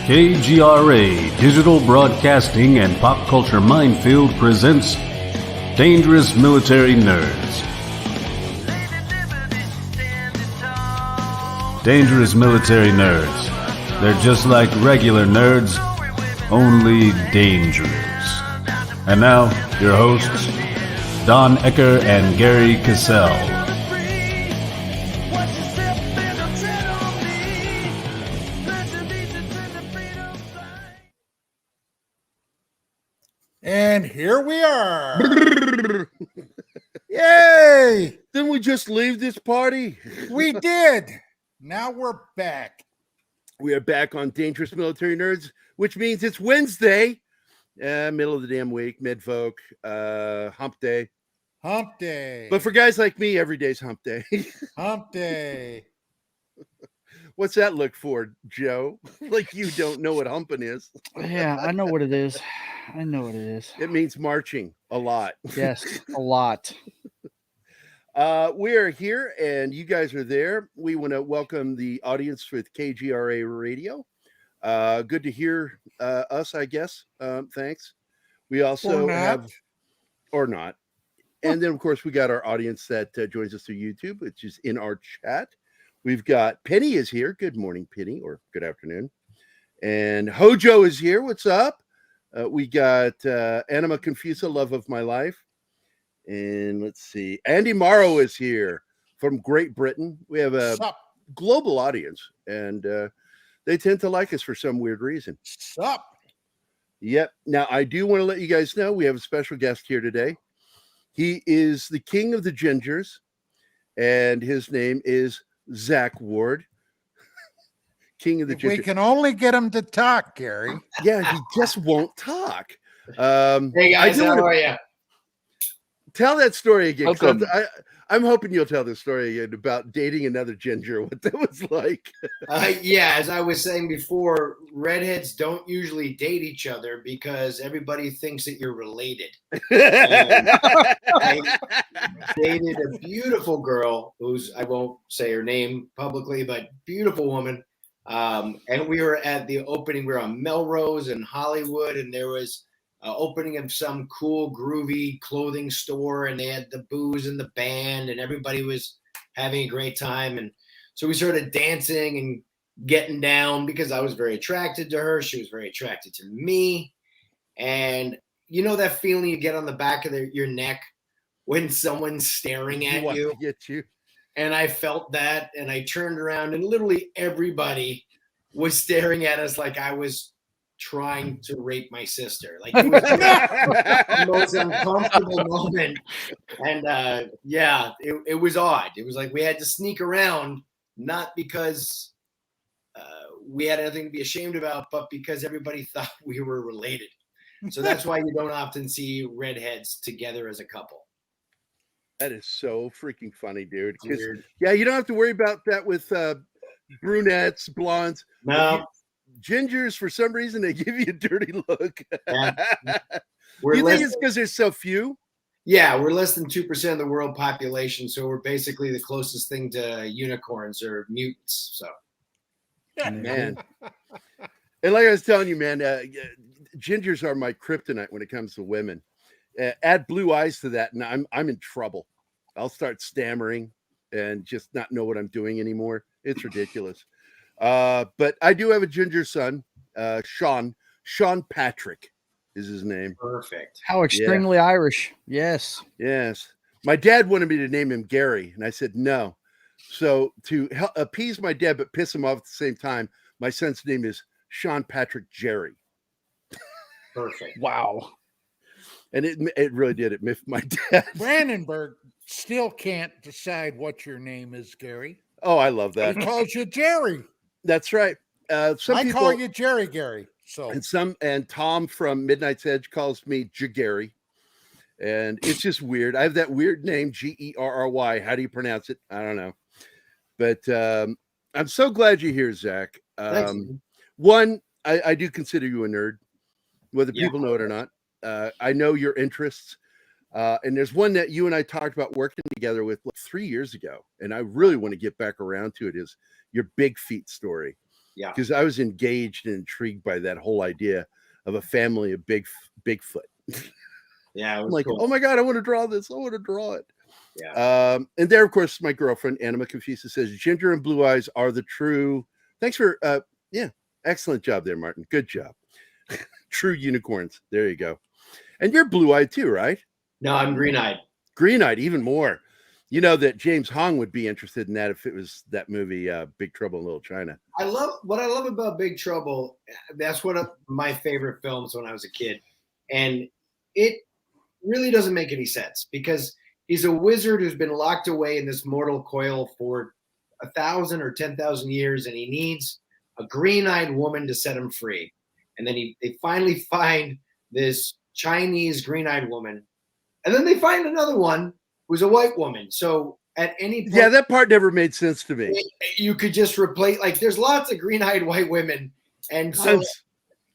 KGRA Digital Broadcasting and Pop Culture Minefield presents Dangerous Military Nerds. Dangerous Military Nerds. They're just like regular nerds, only dangerous. And now, your hosts, Don Ecker and Gerry Cassell. And here we are. Yay! Didn't we just leave this party? We did. Now we're back. We are back on Dangerous Military Nerds, which means it's Wednesday, middle of the damn week, mid-folk, hump day. Hump day. But for guys like me, every day's hump day. Hump day. What's that look for, Joe? Like you don't know what humping is. Yeah, I know what it is. I know what it is. It means marching a lot. Yes, a lot. We are here and you guys are there. We want to welcome the audience with KGRA Radio. Good to hear us, I guess. Thanks. We also have, or not. And then, of course, we got our audience that joins us through YouTube, which is in our chat. We've got Penny is here. Good morning, Penny, or good afternoon. And Hojo is here. What's up? We got Anima Confusa, love of my life. And let's see. Andy Morrow is here from Great Britain. We have a global audience, and they tend to like us for some weird reason. Sup? Yep. Now, I do want to let you guys know we have a special guest here today. He is the king of the gingers, and his name is Zack Ward. King of the gingers. We can only get him to talk, Gerry. Yeah, he just won't talk. Hey guys, how are you? Tell that story again. I'm hoping you'll tell the story again about dating another ginger, what that was like. Yeah, as I was saying before, redheads don't usually date each other because everybody thinks that you're related. I dated a beautiful girl who's, I won't say her name publicly, but beautiful woman. And we were at the opening. We were on Melrose in Hollywood, and there was opening of some cool, groovy clothing store, and they had the booze and the band, and everybody was having a great time. And so we started dancing and getting down because I was very attracted to her. She was very attracted to me. And you know that feeling you get on the back of your neck when someone's staring at you? To get you. And I felt that, and I turned around, and literally everybody was staring at us like I was trying to rape my sister. Like it was the most uncomfortable moment. And yeah, it was odd. It was like we had to sneak around, not because we had anything to be ashamed about, but because everybody thought we were related. So that's why you don't often see redheads together as a couple. That is so freaking funny, dude. Yeah, you don't have to worry about that with brunettes, blondes. No. Gingers, for some reason, they give you a dirty look. Yeah. You think it's because there's so few? Yeah, we're less than 2% of the world population, so we're basically the closest thing to unicorns or mutants. So, yeah, man. And like I was telling you, man, gingers are my kryptonite when it comes to women. Add blue eyes to that, and I'm in trouble. I'll start stammering and just not know what I'm doing anymore. It's ridiculous. But I do have a ginger son, Sean Patrick is his name. Perfect. How extremely Irish. Yes. My dad wanted me to name him Gerry, and I said no. So to appease my dad but piss him off at the same time, my son's name is Sean Patrick Gerry. Perfect. Wow. And it really did. It miffed my dad. Brandenburg still can't decide what your name is, Gerry. Oh, I love that. He calls you Gerry. That's right. Some people call you Gerry. So and Tom from Midnight's Edge calls me Gerry, and it's just weird. I have that weird name, Gerry. How do you pronounce it? I don't know, but I'm so glad you're here, Zack. One, I do consider you a nerd, whether people know it or not. I know your interests, and there's one that you and I talked about working together with 3 years ago, and I really want to get back around to it. Is your big feet story. Yeah. Because I was engaged and intrigued by that whole idea of a family of Bigfoot. Yeah, it I'm was like, cool. oh my God, I want to draw this. I want to draw it. Yeah. And there, of course, my girlfriend, Anima Confusa, says, Ginger and Blue Eyes are the true. Thanks for, excellent job there, Martin. Good job. True unicorns. There you go. And you're blue-eyed too, right? No, I'm green-eyed. Green-eyed, even more. You know that James Hong would be interested in that if it was that movie, Big Trouble in Little China. What I love about Big Trouble. That's one of my favorite films when I was a kid, and it really doesn't make any sense because he's a wizard who's been locked away in this mortal coil for 1,000 or 10,000 years, and he needs a green-eyed woman to set him free. And then they finally find this Chinese green-eyed woman, and then they find another one who's a white woman. So at any point, yeah, that part never made sense to me. You could just replace, like, there's lots of green-eyed white women, and so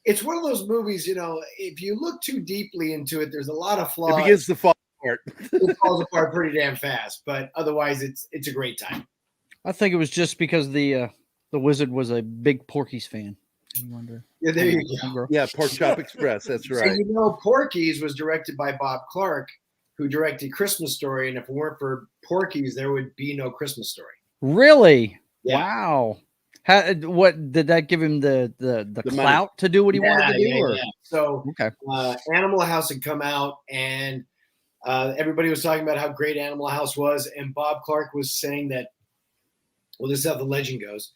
it's one of those movies. If you look too deeply into it, there's a lot of flaws. It begins to fall apart. It falls apart pretty damn fast, but otherwise, it's a great time. I think it was just because the wizard was a big Porky's fan. I wonder. Yeah, there you go. Yeah, Pork Chop Express. That's right. So, Porky's was directed by Bob Clark, who directed Christmas Story, and if it weren't for Porky's, there would be no Christmas Story. Really? Yeah. Wow. What did that give him the clout money to do what he wanted to do? Yeah. So, okay. Animal House had come out, and everybody was talking about how great Animal House was, and Bob Clark was saying that. Well, this is how the legend goes.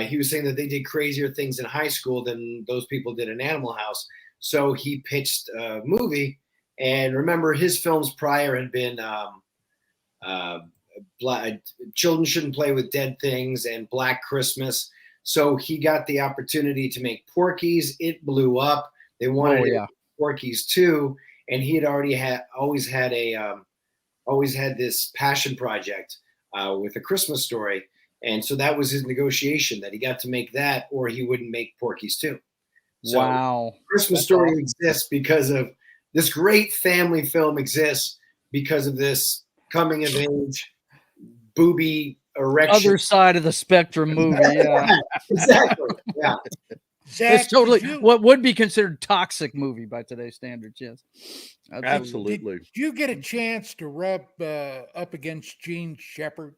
He was saying that they did crazier things in high school than those people did in Animal House. So he pitched a movie. And remember, his films prior had been Children Shouldn't Play with Dead Things and Black Christmas. So he got the opportunity to make Porky's. It blew up. They wanted Porky's too. And he had always had this passion project with A Christmas Story. And so that was his negotiation, that he got to make that or he wouldn't make Porky's too. So wow. Christmas Story exists because of this great family film exists because of this coming of age, booby erection. Other side of the spectrum movie. Yeah. Exactly. Yeah. Zack, It's totally what would be considered toxic movie by today's standards. Yes. Absolutely. Did you get a chance to rub up against Gene Shepard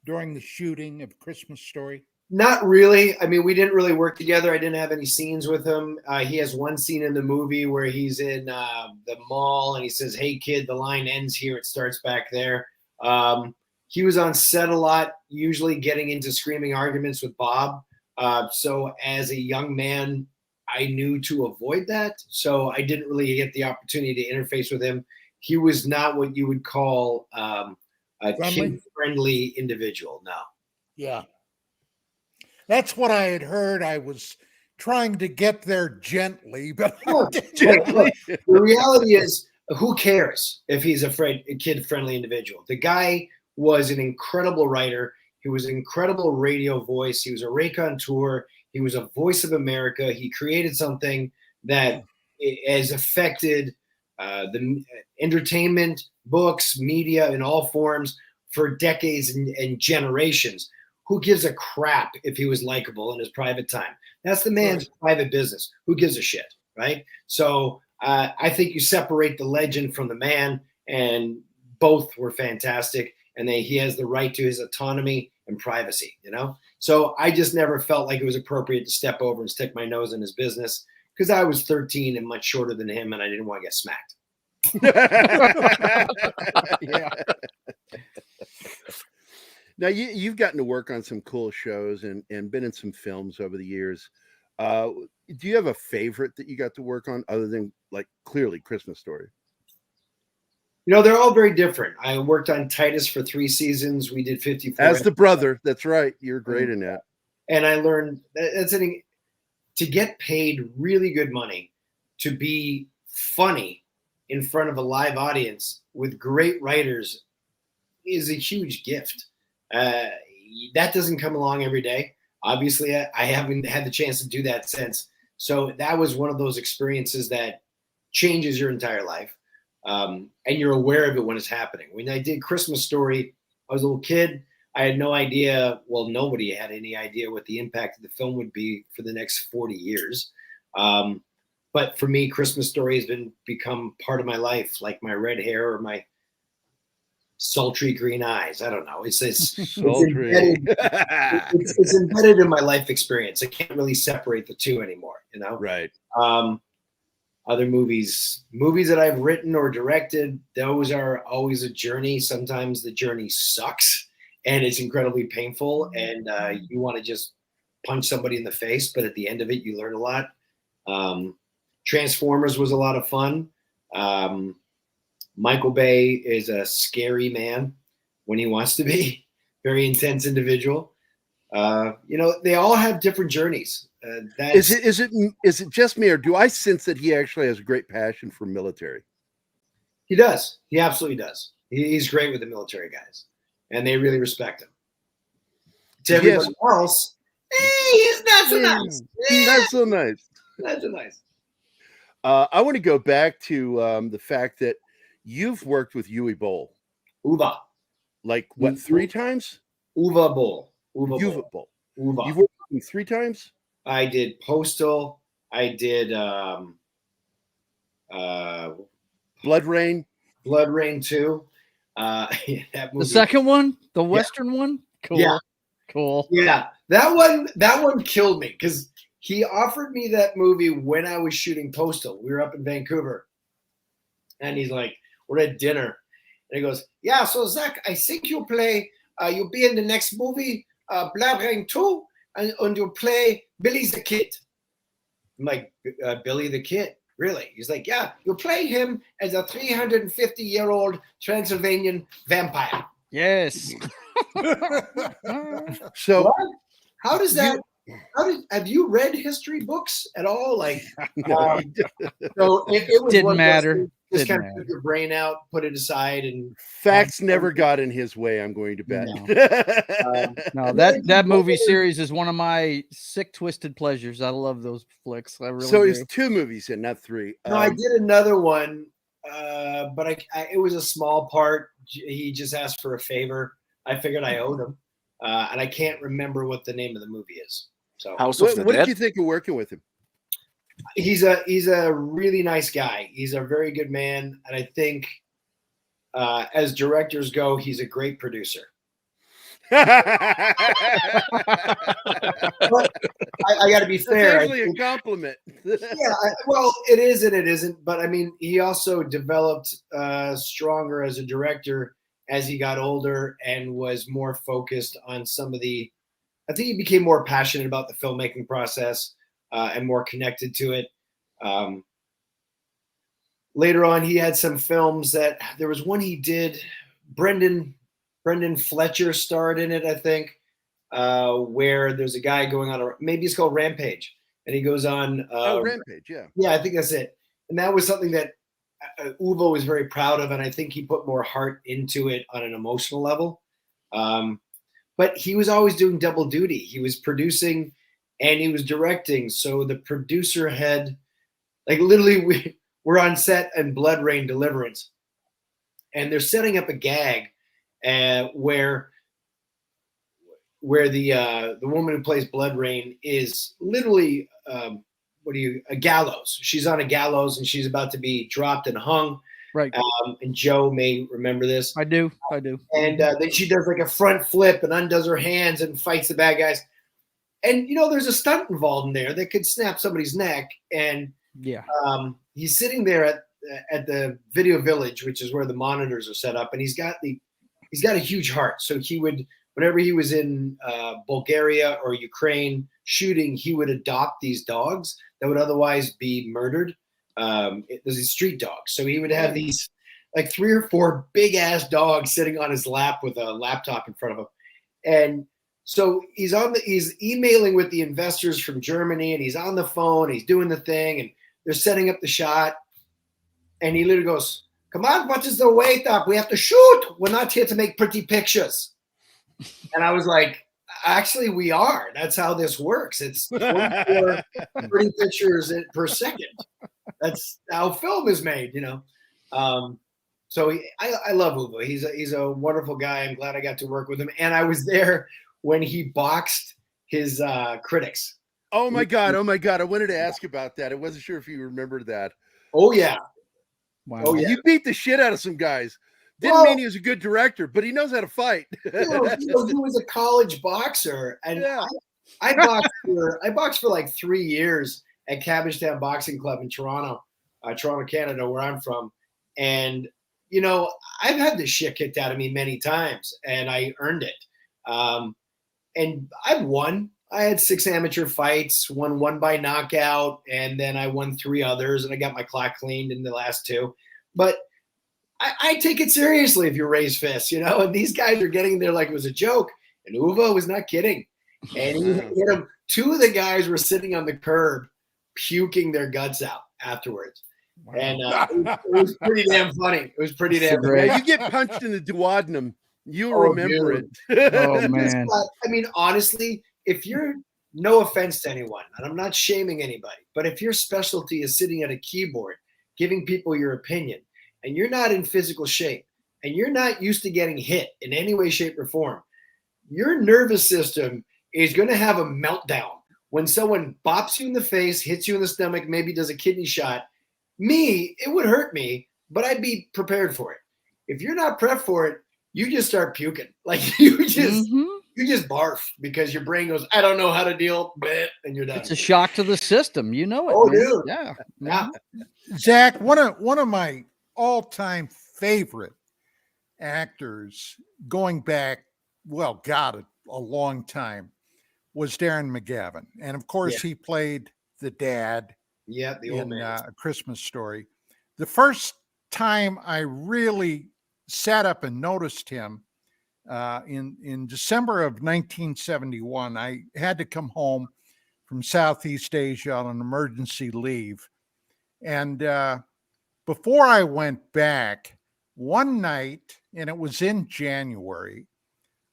during the shooting of Christmas Story? Not really. I mean, we didn't really work together. I didn't have any scenes with him. He has one scene in the movie where he's in the mall and he says, "Hey, kid, the line ends here. It starts back there." He was on set a lot, usually getting into screaming arguments with Bob. So as a young man, I knew to avoid that. So I didn't really get the opportunity to interface with him. He was not what you would call a kid-friendly individual. No. Yeah. That's what I had heard. I was trying to get there gently, but The reality is, who cares if he's a kid-friendly individual? The guy was an incredible writer. He was an incredible radio voice. He was a raconteur. He was a voice of America. He created something that has affected the entertainment, books, media in all forms for decades and generations. Who gives a crap if he was likable in his private time? That's the man's private business. Who gives a shit, right? So I think you separate the legend from the man, and both were fantastic. And he has the right to his autonomy and privacy, So I just never felt like it was appropriate to step over and stick my nose in his business because I was 13 and much shorter than him, and I didn't want to get smacked. Yeah. Now you've gotten to work on some cool shows and been in some films over the years. Do you have a favorite that you got to work on other than like clearly Christmas Story? They're all very different. I worked on Titus for 3 seasons. We did 54. As the brother, that's right. You're great in that. And I learned to get paid really good money to be funny in front of a live audience with great writers is a huge gift. That doesn't come along every day. Obviously, I haven't had the chance to do that since. So that was one of those experiences that changes your entire life. And you're aware of it when it's happening. When I did Christmas Story, I was a little kid. I had no idea. Well, nobody had any idea what the impact of the film would be for the next 40 years. But for me, Christmas Story has become part of my life, like my red hair or my sultry green eyes. I don't know. It's embedded, it's embedded in my life experience. I can't really separate the two anymore, you know? Right. Other movies that I've written or directed, those are always a journey. Sometimes the journey sucks and it's incredibly painful and you want to just punch somebody in the face, but at the end of it, you learn a lot. Transformers was a lot of fun. Michael Bay is a scary man when he wants to be. Very intense individual. They all have different journeys. Is it just me, or do I sense that he actually has a great passion for military? He does. He absolutely does. He's great with the military guys, and they really respect him. To everybody else, he's not so nice. Not so nice. Not so nice. I want to go back to the fact that you've worked with Uwe Boll. Uwe. Like what, 3 times? Uwe Boll. Uwe Boll. Uwe. You've worked with him 3 times? I did Postal. I did Blood Rain. Blood Rain 2. That movie. The second one? The Western one? Cool. Yeah. Cool. Yeah. That one killed me because he offered me that movie when I was shooting Postal. We were up in Vancouver. And he's like, we're at dinner. And he goes, yeah, so Zack, I think you'll be in the next movie, Blood Rain 2, and you'll play Billy the Kid. I'm like, Billy the Kid? Really? He's like, yeah, you'll play him as a 350-year-old Transylvanian vampire. Yes. So what? How does that? Have you read history books at all? Like, so it was didn't matter. Just kind of put your brain out, put it aside, and facts never got in his way. I'm going to bet. No, that movie series is one of my sick, twisted pleasures. I love those flicks. I really. So do. it's 2 movies in, not 3. No, I did another one, but it was a small part. He just asked for a favor. I figured I owed him, and I can't remember what the name of the movie is. So, what did you think of working with him? He's a really nice guy. He's a very good man, and I think as directors go, he's a great producer. But I got to be fair. That's actually a compliment. Well, it is and it isn't. But I mean, he also developed stronger as a director as he got older and was more focused on some of the. I think he became more passionate about the filmmaking process. And more connected to it. Later on, he had some films that there was one he did. Brendan Fletcher starred in it, I think, where there's a guy going on maybe it's called Rampage, and he goes on. Rampage, yeah. Yeah, I think that's it. And that was something that Uwe was very proud of, and I think he put more heart into it on an emotional level. But he was always doing double duty. He was producing. And he was directing, so the producer had, like, literally, we're on set in Blood Rain Deliverance, and they're setting up a gag, where the woman who plays Blood Rain is literally a gallows. She's on a gallows and she's about to be dropped and hung. Right. And Joe may remember this. I do. And then she does like a front flip and undoes her hands and fights the bad guys. And, there's a stunt involved in there that could snap somebody's neck. And he's sitting there at the video village, which is where the monitors are set up. And he's got a huge heart. So he would, whenever he was in Bulgaria or Ukraine shooting, he would adopt these dogs that would otherwise be murdered. There's these street dogs. So he would have these like 3 or 4 big ass dogs sitting on his lap with a laptop in front of him. And so he's emailing with the investors from Germany, and he's on the phone, he's doing the thing, and they're setting up the shot. And he literally goes, "Come on, what is the wait up? We have to shoot. We're not here to make pretty pictures." And I was like, actually, we are. That's how this works. It's 24 pretty pictures per second. That's how film is made, So So I love Uwe. He's a wonderful guy. I'm glad I got to work with him. And I was there when he boxed his critics. Oh my God. I wanted to ask about that. I wasn't sure if you remembered that. Oh yeah. Wow. Oh yeah. You beat the shit out of some guys. Didn't mean he was a good director, but he knows how to fight. He was a college boxer, and Yeah. I boxed for like 3 years at Cabbage Town Boxing Club in Toronto, Canada, where I'm from. And I've had this shit kicked out of me many times, and I earned it. And I've won. I had 6 amateur fights, won 1 by knockout, and then I won 3 others, and I got my clock cleaned in the last 2. But I take it seriously if you raise fists, and these guys are getting there like it was a joke. And Uwe was not kidding. And he hit him. 2 of the guys were sitting on the curb puking their guts out afterwards. Wow. And it was pretty damn funny. It was pretty damn funny. You get punched in the duodenum, you'll remember it. Oh, man. I mean, honestly, if you're, no offense to anyone, and I'm not shaming anybody, but if your specialty is sitting at a keyboard, giving people your opinion, and you're not in physical shape, and you're not used to getting hit in any way, shape, or form, your nervous system is going to have a meltdown when someone bops you in the face, hits you in the stomach, maybe does a kidney shot. It would hurt me, but I'd be prepared for it. If you're not prepped for it, you just start puking. Like you just barf because your brain goes, I don't know how to deal, and you're done. It's a shock to the system. You know it. Oh, man. dude. Yeah. Yeah. Zack, one of my all-time favorite actors going back, well, God, a long time, was Darren McGavin. And of course, he played the dad the old man. A Christmas Story. The first time I really sat up and noticed him in December of 1971, I had to come home from Southeast Asia on an emergency leave. And before I went back, one night, and it was in January,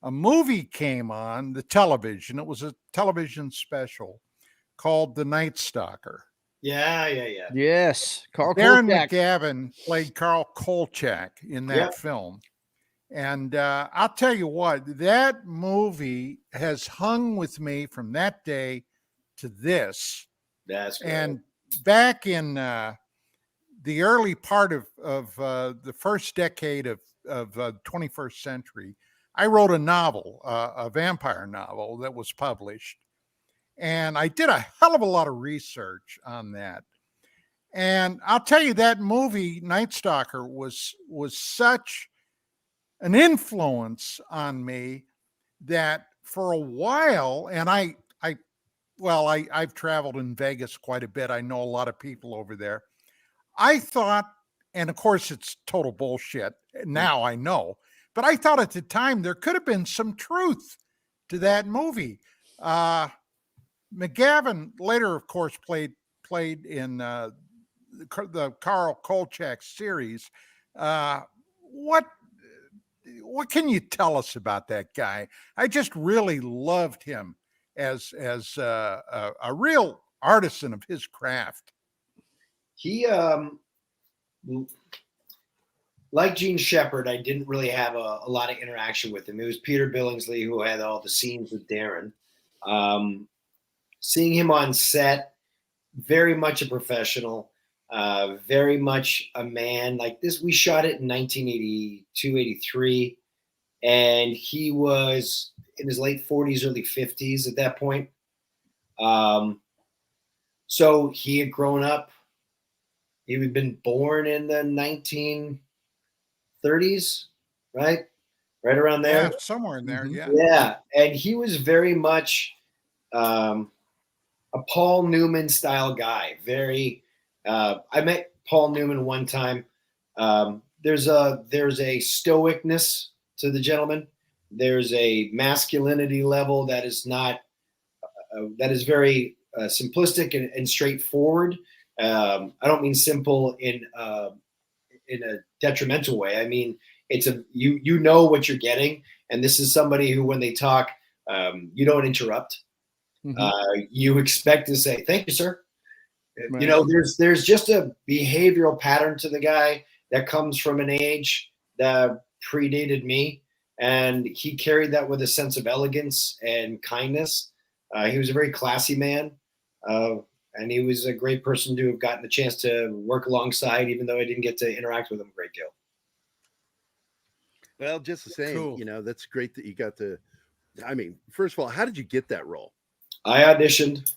a movie came on the television. It was a television special called The Night Stalker. Yeah. Yes. Darren McGavin played Carl Kolchak in that film. And I'll tell you what, that movie has hung with me from that day to this. That's great. And back in the early part of the first decade of the 21st century, I wrote a novel, a vampire novel that was published. And I did a hell of a lot of research on that. And I'll tell you, that movie, Night Stalker, was such an influence on me that for a while, and I've traveled in Vegas quite a bit. I know a lot of people over there. I thought, and of course it's total bullshit. Now I know, but I thought at the time there could have been some truth to that movie. McGavin later, of course, played in the Carl Kolchak series. What can you tell us about that guy? I just really loved him as a real artisan of his craft. He, like Gene Shepard, I didn't really have a lot of interaction with him. It was Peter Billingsley who had all the scenes with Darren. Seeing him on set, very much a professional, very much a man. Like this, we shot it in 1982, 83, and he was in his late 40s, early 50s at that point. So he had grown up. He had been born in the 1930s, right? Right around there. Yeah, somewhere in there, yeah. Yeah, and he was very much a Paul Newman style guy. Very. I met Paul Newman one time. There's a stoicness to the gentleman. There's a masculinity level that is not that is very simplistic and straightforward. I don't mean simple in a detrimental way. I mean it's you know what you're getting, and this is somebody who, when they talk, you don't interrupt. Mm-hmm. You expect to say, "Thank you, sir." Right. You know, there's just a behavioral pattern to the guy that comes from an age that predated me, and he carried that with a sense of elegance and kindness. He was a very classy man, and he was a great person to have gotten the chance to work alongside, even though I didn't get to interact with him a great deal. Well, just the same, Cool. you know, that's great that you got to. I mean, first of all, how did you get that role? I auditioned.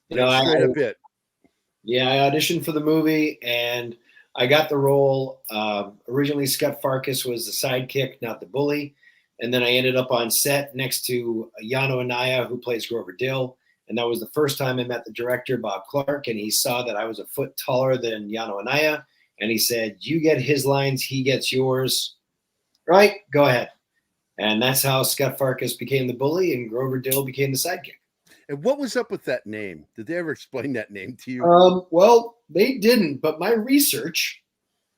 You know, Straight up it. Yeah, I auditioned for the movie and I got the role. Originally, Scott Farkas was the sidekick, not the bully. And then I ended up on set next to Yano Anaya, who plays Grover Dill. And that was the first time I met the director, Bob Clark. And he saw that I was a foot taller than Yano Anaya. And he said, you get his lines, he gets yours. Right? Go ahead. And that's how Scott Farkas became the bully and Grover Dill became the sidekick. And what was up with that name? Did they ever explain that name to you? Well, they didn't, but my research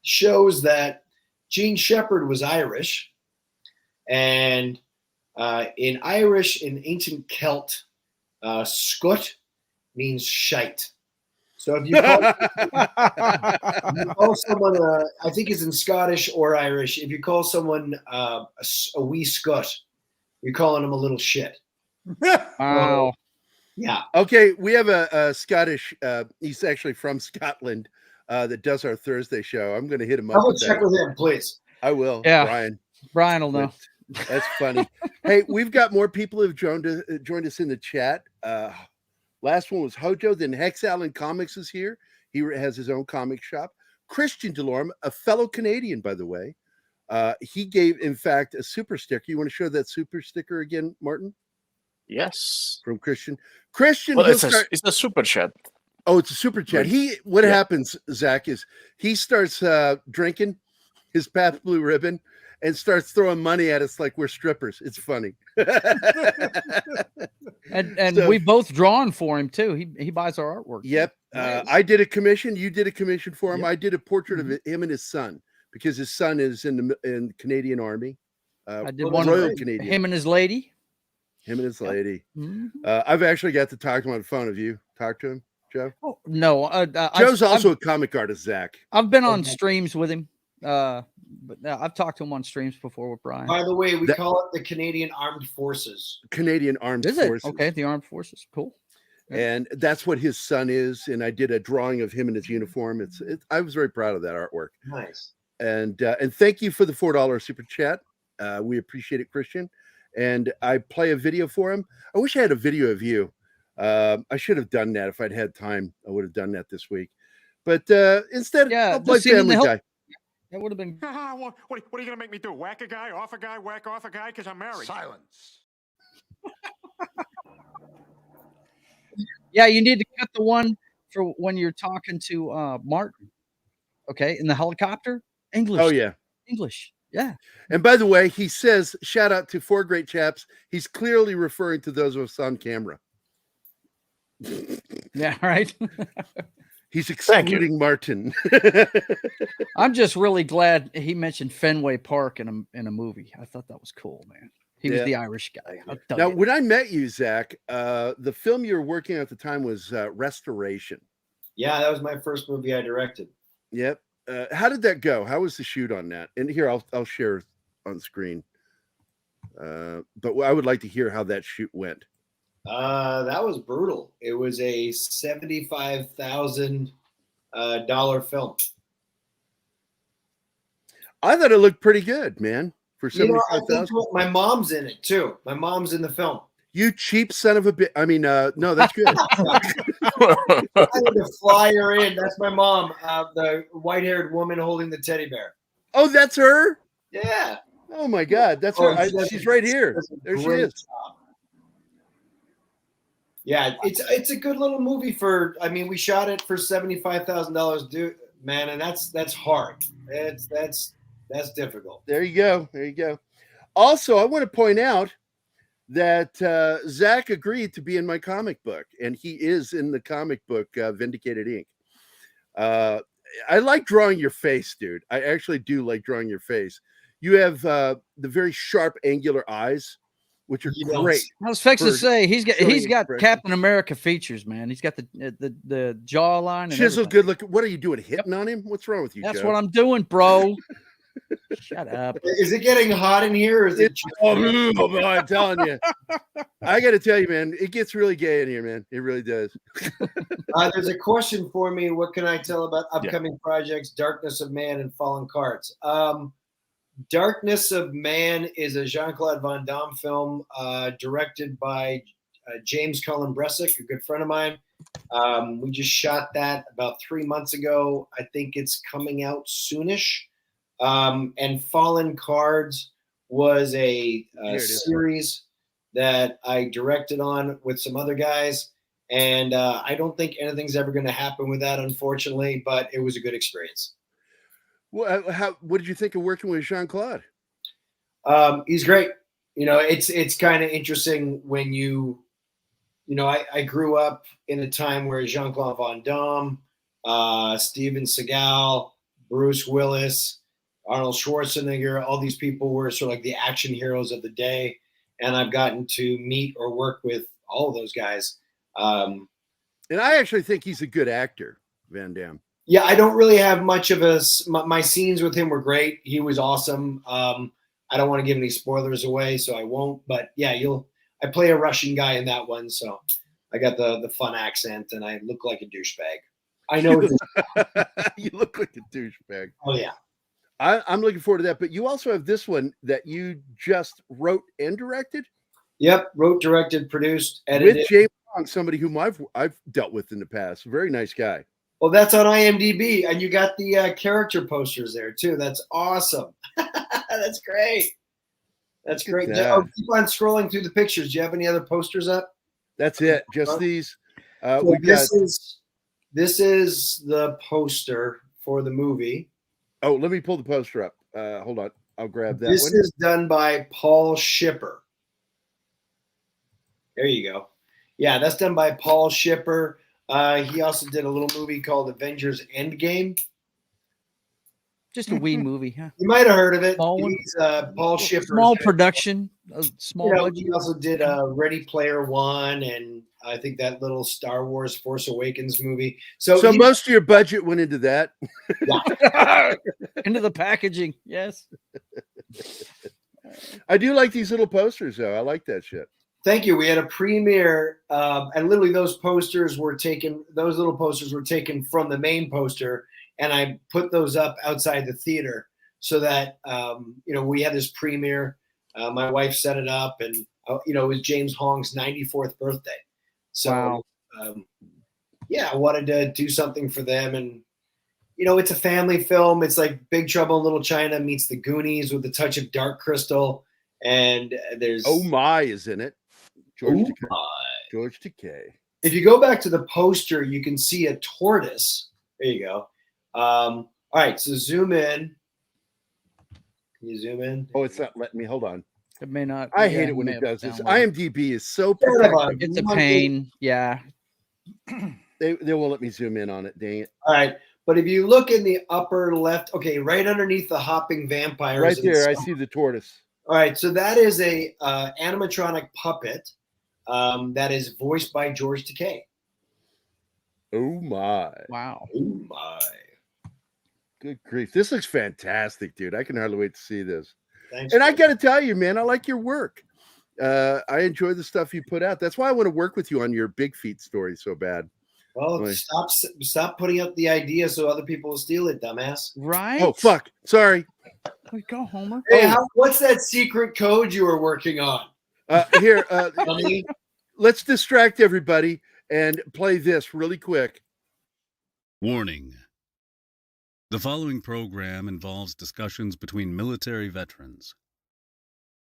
shows that Gene Shepherd was Irish, and in Irish, in ancient Celt, scut means shite. So if you call someone, I think it's in Scottish or Irish, if you call someone a wee scut, you're calling them a little shit. Wow. Yeah. Okay, we have a Scottish. He's actually from Scotland. That does our Thursday show. I'm going to hit him up. I will check with him, please. I will. Yeah. Brian will know. That's funny. Hey, we've got more people who've joined us in the chat. Last one was Hojo. Then Hex Allen Comics is here. He has his own comic shop. Christian Delorme, a fellow Canadian, by the way. He gave, in fact, a super sticker. You want to show that super sticker again, Martin? Yes. From Christian. Christian, well, it's a super chat. Oh, it's a super chat. What happens, Zach, is he starts drinking his Pabst Blue Ribbon and starts throwing money at us like we're strippers. It's funny. and so, we've both drawn for him too. He buys our artwork. Yep. Nice. I did a commission. You did a commission for him. Yep. I did a portrait of him and his son because his son is in the Canadian Army. I did one Royal Canadian. Him and his lady. Him and his lady. I've actually got to talk to him on the phone. Have you talked to him, Joe? Oh, no. Joe's also a comic artist, Zach. I've been on streams with him. But I've talked to him on streams before with Brian. By the way, we call it the Canadian Armed Forces. Canadian Armed Forces. Okay, the Armed Forces. Cool. And that's what his son is. And I did a drawing of him in his uniform. I was very proud of that artwork. Nice. And thank you for the $4 super chat. We appreciate it, Christian. And I play a video for him. I wish I had a video of you. I should have done that if I'd had time. I would have done that this week. But instead, I'll play Family Guy. That would have been. What are you going to make me do? Whack a guy, off a guy, whack off a guy because I'm married? Silence. Yeah, you need to cut the one for when you're talking to Martin. Okay, in the helicopter, English. Oh yeah, English. Yeah. And by the way, he says, "Shout out to 4 great chaps." He's clearly referring to those of us on camera. Yeah. Right. He's excluding Martin. I'm just really glad he mentioned Fenway Park in a movie. I thought that was cool, man. He was the Irish guy. Now, when I met you, Zach, the film you were working on at the time was Restoration. Yeah, that was my first movie I directed. Yep. How did that go? How was the shoot on that? And here, I'll share on screen. But I would like to hear how that shoot went. That was brutal. It was a $75,000 film. I thought it looked pretty good, man. For $75,000. My mom's in it too. My mom's in the film. You cheap son of a bitch. I mean, no, that's good. I had to fly her in. That's my mom, the white-haired woman holding the teddy bear. Oh, that's her? Yeah. Oh my God, that's her. She's right here. There she is. Yeah, it's a good little movie for. I mean, we shot it for $75,000, dude, man, and that's hard. That's difficult. There you go. There you go. Also, I want to point out that Zach agreed to be in my comic book, and he is in the comic book Vindicated Inc. I like drawing your face, dude. I actually do like drawing your face. You have the very sharp, angular eyes. which are You don't great. I was fixing to for say he's showing got expression. Captain America features, man. He's got the jawline and Chiseled, everything. good look. What are you doing? Hitting on him? What's wrong with you, That's Joe? what I'm doing, bro. Shut up. Is it getting hot in here? Or is it? I'm telling you. I got to tell you, man, it gets really gay in here, man. It really does. There's a question for me. What can I tell about upcoming projects? Darkness of Man and Fallen Cards. Darkness of Man is a Jean-Claude Van Damme film directed by James Cullen Bressick, a good friend of mine. We just shot that about 3 months ago. I think it's coming out soonish. And Fallen Cards was a series that I directed on with some other guys. And I don't think anything's ever going to happen with that, unfortunately, but it was a good experience. Well, what did you think of working with Jean-Claude? He's great. It's kind of interesting when I grew up in a time where Jean-Claude Van Damme, Steven Seagal, Bruce Willis, Arnold Schwarzenegger, all these people were sort of like the action heroes of the day. And I've gotten to meet or work with all of those guys. And I actually think he's a good actor, Van Damme. Yeah, I don't really have much of my scenes with him were great. He was awesome. I don't want to give any spoilers away, so I won't. But yeah, I play a Russian guy in that one, so I got the fun accent, and I look like a douchebag. I know. You look like a douchebag. Oh yeah. I'm looking forward to that. But you also have this one that you just wrote and directed. Yep, wrote, directed, produced, edited. With James Long, somebody whom I've dealt with in the past. Very nice guy. Well, that's on IMDb, and you got the character posters there too. That's awesome. That's great. That's great. That. Keep on scrolling through the pictures. Do you have any other posters up? That's it. Just these. This is the poster for the movie. Oh, let me pull the poster up. Hold on. I'll grab that This one. is done by Paul Shipper. There you go. Yeah, that's done by Paul Shipper. He also did a little movie called Avengers Endgame. Just a wee movie, huh? You might have heard of it. Small one. He's Paul Shipper. Small production, small budget. He also did Ready Player One, and I think that little Star Wars Force Awakens movie. So most of your budget went into that. Into the packaging, yes. I do like these little posters, though. I like that shit. Thank you. We had a premiere, and literally those little posters were taken from the main poster, and I put those up outside the theater so that we had this premiere. My wife set it up, and it was James Hong's 94th birthday. So, wow. I wanted to do something for them, and it's a family film. It's like Big Trouble in Little China meets The Goonies with a touch of Dark Crystal, and there's Oh My is in it. George Takei. If you go back to the poster, you can see a tortoise. There you go. All right, so zoom in. Can you zoom in? Oh, it's not letting me. Hold on. It may not. I hate it when it does this. IMDb is so protective. It's a pain. Yeah. They won't let me zoom in on it. Dang it. All right. But if you look in the upper left, okay, right underneath the hopping vampires. Right there, I see the tortoise. All right, so that is a animatronic puppet that is voiced by George Takei. Oh my! Wow! Oh my! Good grief! This looks fantastic, dude. I can hardly wait to see this. Thanks. And I got to tell you, man, I like your work. I enjoy the stuff you put out. That's why I want to work with you on your Big Feet story so bad. Well, stop putting up the idea so other people will steal it, dumbass. Right? Oh fuck! Sorry. Go, Homer. Hey, what's that secret code you were working on? Here, let's distract everybody and play this really quick. Warning. The following program involves discussions between military veterans.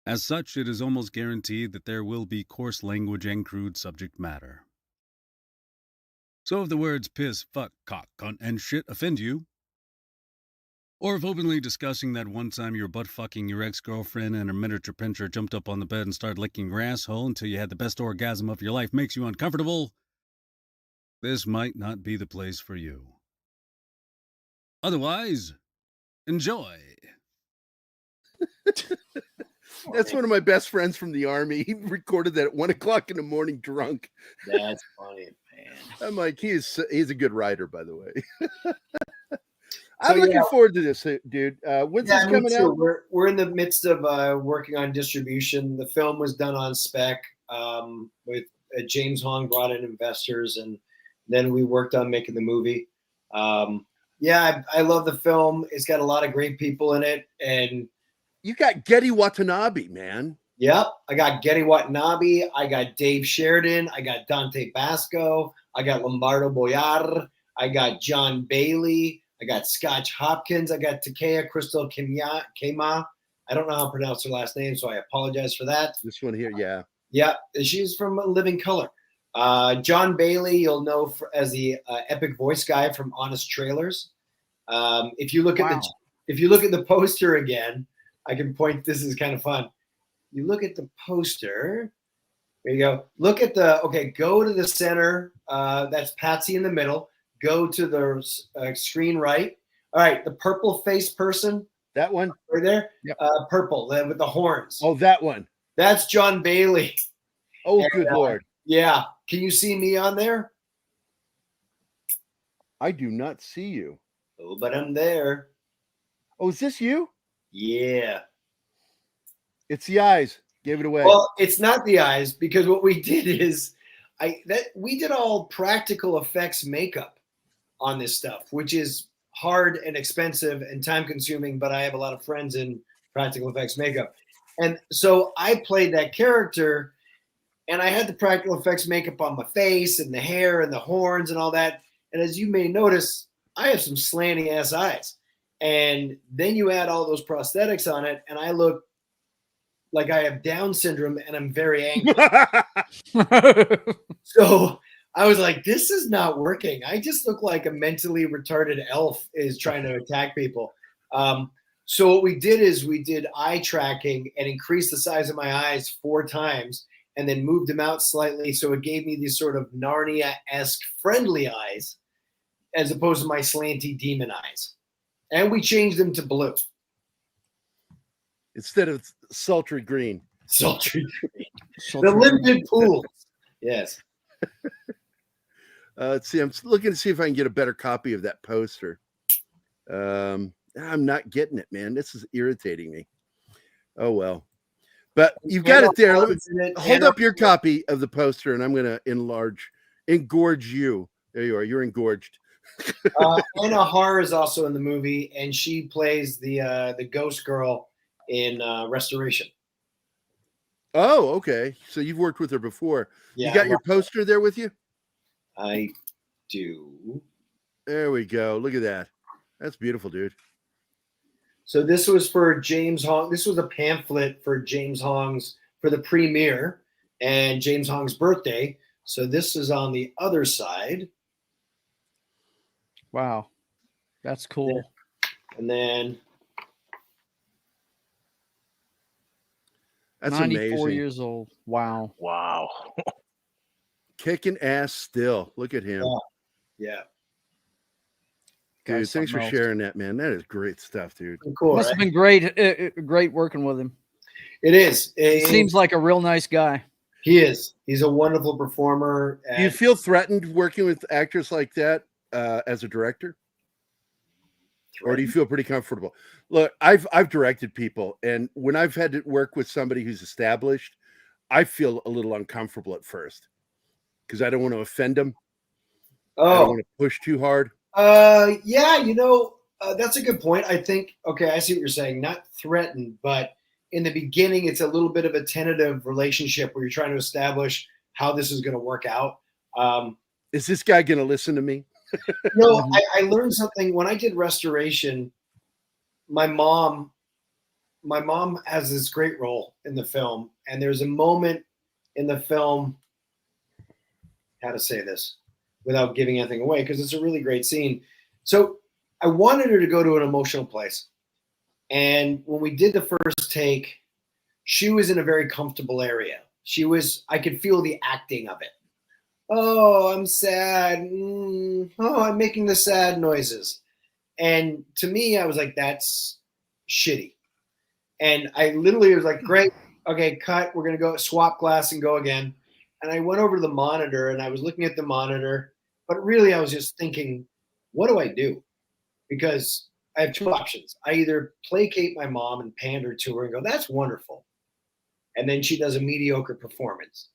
As such, it is almost guaranteed that there will be coarse language and crude subject matter. So if the words piss, fuck, cock, cunt, and shit offend you, or if openly discussing that one time you were butt-fucking your ex-girlfriend and her miniature pincher jumped up on the bed and started licking your asshole until you had the best orgasm of your life makes you uncomfortable, this might not be the place for you. Otherwise, enjoy. That's one of my best friends from the Army. He recorded that at 1 o'clock in the morning drunk. That's funny, man. I'm like, he's a good writer, by the way. I'm looking forward to this, dude. When's this coming out? We're in the midst of working on distribution. The film was done on spec with James Hong brought in investors, and then we worked on making the movie. I love the film. It's got a lot of great people in it, and you got Gerry Watanabe, man. Yep, I got Gerry Watanabe. I got Dave Sheridan. I got Dante Basco. I got Lombardo Boyar. I got John Bailey. I got Scotch Hopkins. I got Takea Crystal Kema. I don't know how to pronounce her last name, so I apologize for that. This one here, yeah. Yeah, she's from Living Color. John Bailey, you'll know as the epic voice guy from Honest Trailers. If you look at the poster again, I can point. This is kind of fun. You look at the poster. There you go. Go to the center. That's Patsy in the middle. Go to the screen right. All right, the purple face person. That one right there. Yep. Purple with the horns. Oh, that one. That's John Bailey. Oh, good Lord. Yeah. Can you see me on there? I do not see you. Oh, but I'm there. Oh, is this you? Yeah. It's the eyes. Gave it away. Well, it's not the eyes, because what we did is we did all practical effects makeup on this stuff, which is hard and expensive and time consuming, but I have a lot of friends in practical effects makeup. And so I played that character, and I had the practical effects makeup on my face and the hair and the horns and all that. And as you may notice, I have some slanty ass eyes. And then you add all those prosthetics on it, and I look like I have Down syndrome and I'm very angry. So I was like, this is not working. I just look like a mentally retarded elf is trying to attack people. So what we did is we did eye tracking and increased the size of my eyes 4 times and then moved them out slightly. So it gave me these sort of Narnia-esque friendly eyes as opposed to my slanty demon eyes. And we changed them to blue. Instead of sultry green. Sultry green. The limpid pools. Yes. Let's see. I'm looking to see if I can get a better copy of that poster. I'm not getting it, man. This is irritating me. Oh, well. But you've got it there. Hold up your copy of the poster, and I'm going to engorge you. There you are. You're engorged. Anna Har is also in the movie, and she plays the ghost girl in Restoration. Oh, okay. So you've worked with her before. Yeah, you got your poster there with you? I do. There we go. Look at that. That's beautiful, dude. So this was for James Hong. This was a pamphlet for James Hong's, for the premiere and James Hong's birthday. So this is on the other side. Wow. That's cool. And then That's 94 amazing. years old. Wow. Wow. Kicking ass still. Look at him. Yeah. Dude, Guy's thanks for something else. sharing that, man. That is great stuff, dude. Cool. Must Right? have been great. Great working with him. It is. He seems like a real nice guy. He is. He's a wonderful performer. Do you feel threatened working with actors like that as a director? Or do you feel pretty comfortable? Look, I've directed people, and when I've had to work with somebody who's established, I feel a little uncomfortable at first because I don't want to offend them. I don't want to push too hard. Yeah, that's a good point. I think, okay, I see what you're saying. Not threatened, but in the beginning, it's a little bit of a tentative relationship where you're trying to establish how this is going to work out. Is this guy going to listen to me? No, I learned something when I did Restoration. My mom has this great role in the film, and there's a moment in the film. How to say this without giving anything away, because it's a really great scene. So I wanted her to go to an emotional place, and when we did the first take, she was in a very comfortable area. I could feel the acting of it. Oh, I'm sad. Oh, I'm making the sad noises. And to me, I was like, that's shitty. And I literally was like, great. Okay, cut. We're going to go swap glass and go again. And I went over to the monitor and I was looking at the monitor, but really I was just thinking, what do I do? Because I have two options. I either placate my mom and pander to her and go, that's wonderful. And then she does a mediocre performance.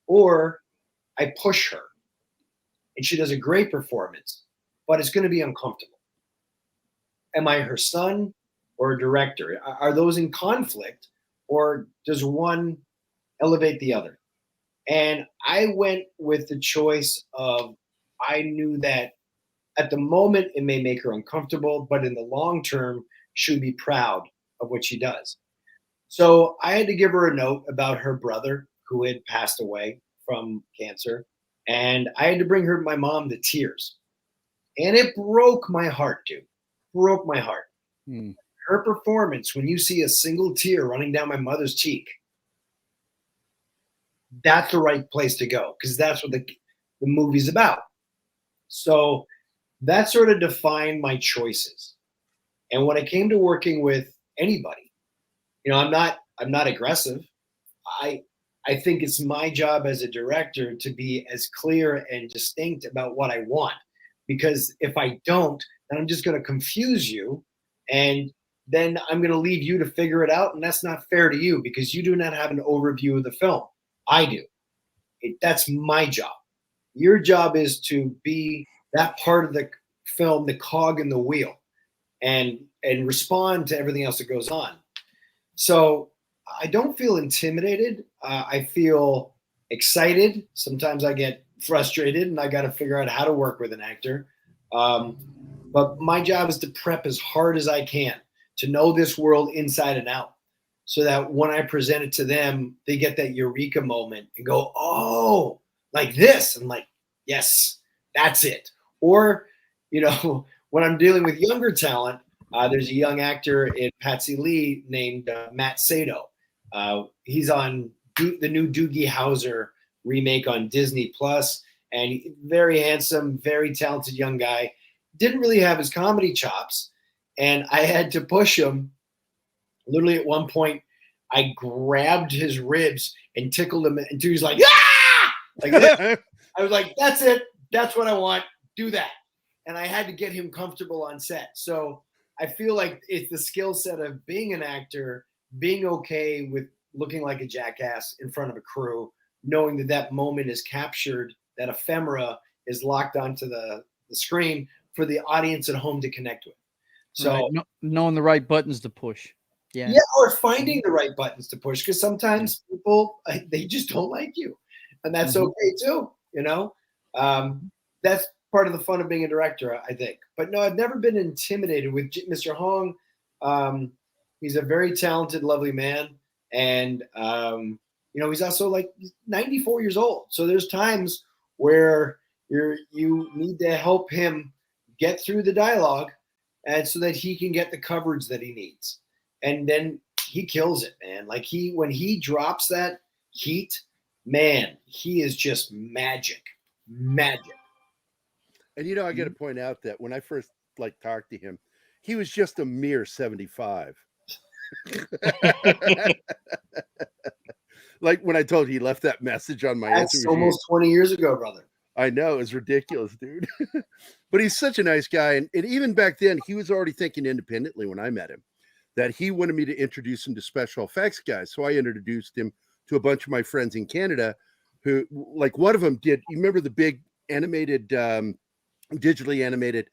Or I push her and she does a great performance, but it's going to be uncomfortable. Am I her son or a director? Are those in conflict, or does one elevate the other? And I went with the choice of, I knew that at the moment it may make her uncomfortable, but in the long term, she would be proud of what she does. So I had to give her a note about her brother who had passed away from cancer. And I had to bring my mom to tears. And it broke my heart, dude. Broke my heart. Her performance, when you see a single tear running down my mother's cheek, that's the right place to go, because that's what the movie's about. So that sort of defined my choices. And when it came to working with anybody, I'm not aggressive. I think it's my job as a director to be as clear and distinct about what I want, because if I don't, then I'm just going to confuse you, and then I'm going to leave you to figure it out, and that's not fair to you because you do not have an overview of the film. I do. That's my job. Your job is to be that part of the film, the cog in the wheel, and respond to everything else that goes on. So I don't feel intimidated. I feel excited. Sometimes I get frustrated and I got to figure out how to work with an actor. But my job is to prep as hard as I can to know this world inside and out, so that when I present it to them, they get that eureka moment and go, oh, like this. And like, yes, that's it. Or, when I'm dealing with younger talent, there's a young actor in Patsy Lee named Matt Sato. He's on the new Doogie Howser remake on Disney Plus, and very handsome, very talented young guy. Didn't really have his comedy chops, and I had to push him. Literally at one point, I grabbed his ribs and tickled him until he's like, ah! Like this. I was like, that's it. That's what I want. Do that. And I had to get him comfortable on set. So I feel like it's the skill set of being an actor, being okay with looking like a jackass in front of a crew, knowing that that moment is captured, that ephemera is locked onto the screen for the audience at home to connect with. So knowing the right buttons to push. Yeah, or finding the right buttons to push, because sometimes people, they just don't like you, and that's okay too. That's part of the fun of being a director, I think. But no, I've never been intimidated with Mr. Hong. He's a very talented, lovely man, and he's also like 94 years old. So there's times where you need to help him get through the dialogue, and so that he can get the coverage that he needs. And then he kills it, man. Like when he drops that heat, man, he is just magic. And I got to point out that when I first talked to him, he was just a mere 75. Like when I told you he left that message on my That's almost 20 years ago, brother. I know, it's ridiculous, dude. But he's such a nice guy. And even back then, he was already thinking independently when I met him, that he wanted me to introduce him to special effects guys. So I introduced him to a bunch of my friends in Canada who, like one of them did, you remember the big animated, digitally animated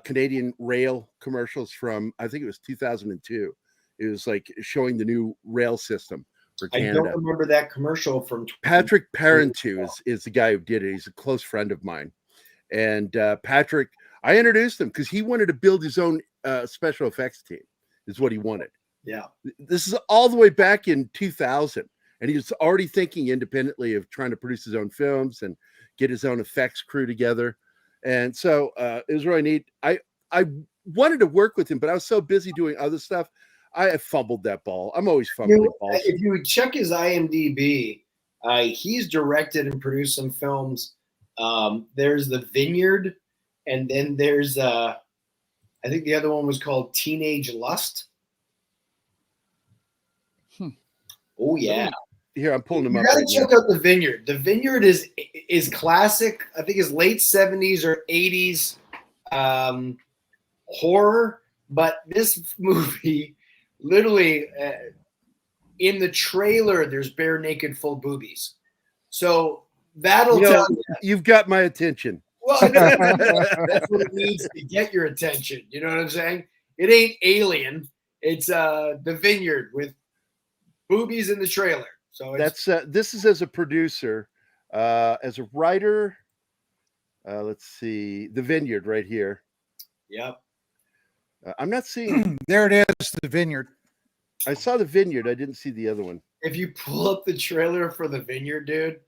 Canadian rail commercials from, I think it was 2002. It was like showing the new rail system for Canada. I don't remember that commercial from Patrick Parenteau is the guy who did it. He's a close friend of mine. And Patrick, I introduced him because he wanted to build his own special effects team, is what he wanted. Yeah. This is all the way back in 2000. And he was already thinking independently of trying to produce his own films and get his own effects crew together. And so it was really neat. I wanted to work with him, but I was so busy doing other stuff. I fumbled that ball. I'm always fumbling balls. If you check his IMDb, he's directed and produced some films. There's The Vineyard, and then there's I think the other one was called Teenage Lust. Oh yeah. Here, I'm pulling them You up. gotta Right check now. out The Vineyard. The Vineyard is classic. I think it's late 70s or 80s horror. But this movie, literally, in the trailer, there's bare naked full boobies. So that'll tell you. You've got my attention. Well, I know, that's what it needs to get your attention. You know what I'm saying? It ain't Alien. It's The Vineyard with boobies in the trailer. So it's, That's this is as a producer, as a writer. Let's see, The Vineyard right here. yep. I'm not seeing. There it is, the vineyard. I saw The Vineyard. I didn't see the other one. If you pull up the trailer for The Vineyard, dude,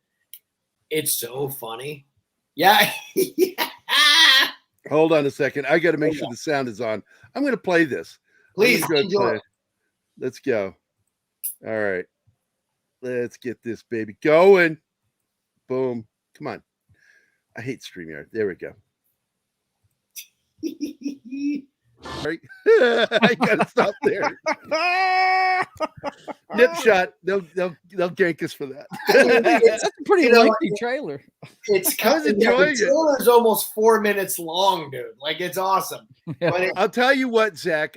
it's so funny. Yeah. Hold on a second. I got to make sure the sound is on. I'm going to play this. Please I'm gonna go enjoy. play. Let's go. All right. Let's get this baby going. Boom. Come on. I hate StreamYard. There we go. Right. I gotta stop there. Nip shot. They'll gank us for that. It's a pretty You know, lengthy trailer. It's I was the enjoying it. trailer's almost 4 minutes long, dude. Like it's awesome. But I'll tell you what, Zach.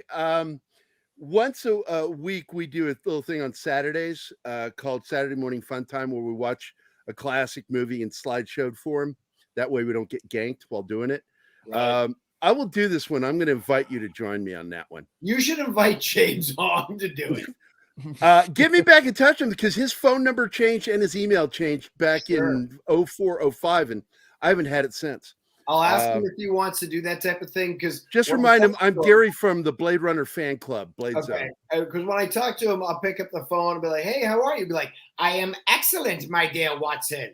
Once a week we do a little thing on Saturdays called Saturday Morning Fun Time, where we watch a classic movie in slideshow form. That way we don't get ganked while doing it. right. I will do this one. I'm going to invite you to join me on that one. You should invite James on to do it. Get me back in touch with him because his phone number changed and his email changed back in 04, 05, and I haven't had it since. I'll ask him if he wants to do that type of thing. Because Just remind him I'm Gerry from the Blade Runner fan club, Blade Okay. Zone. Because when I talk to him, I'll pick up the phone and be like, "Hey, how are you?" Be like, "I am excellent, my dear Watson."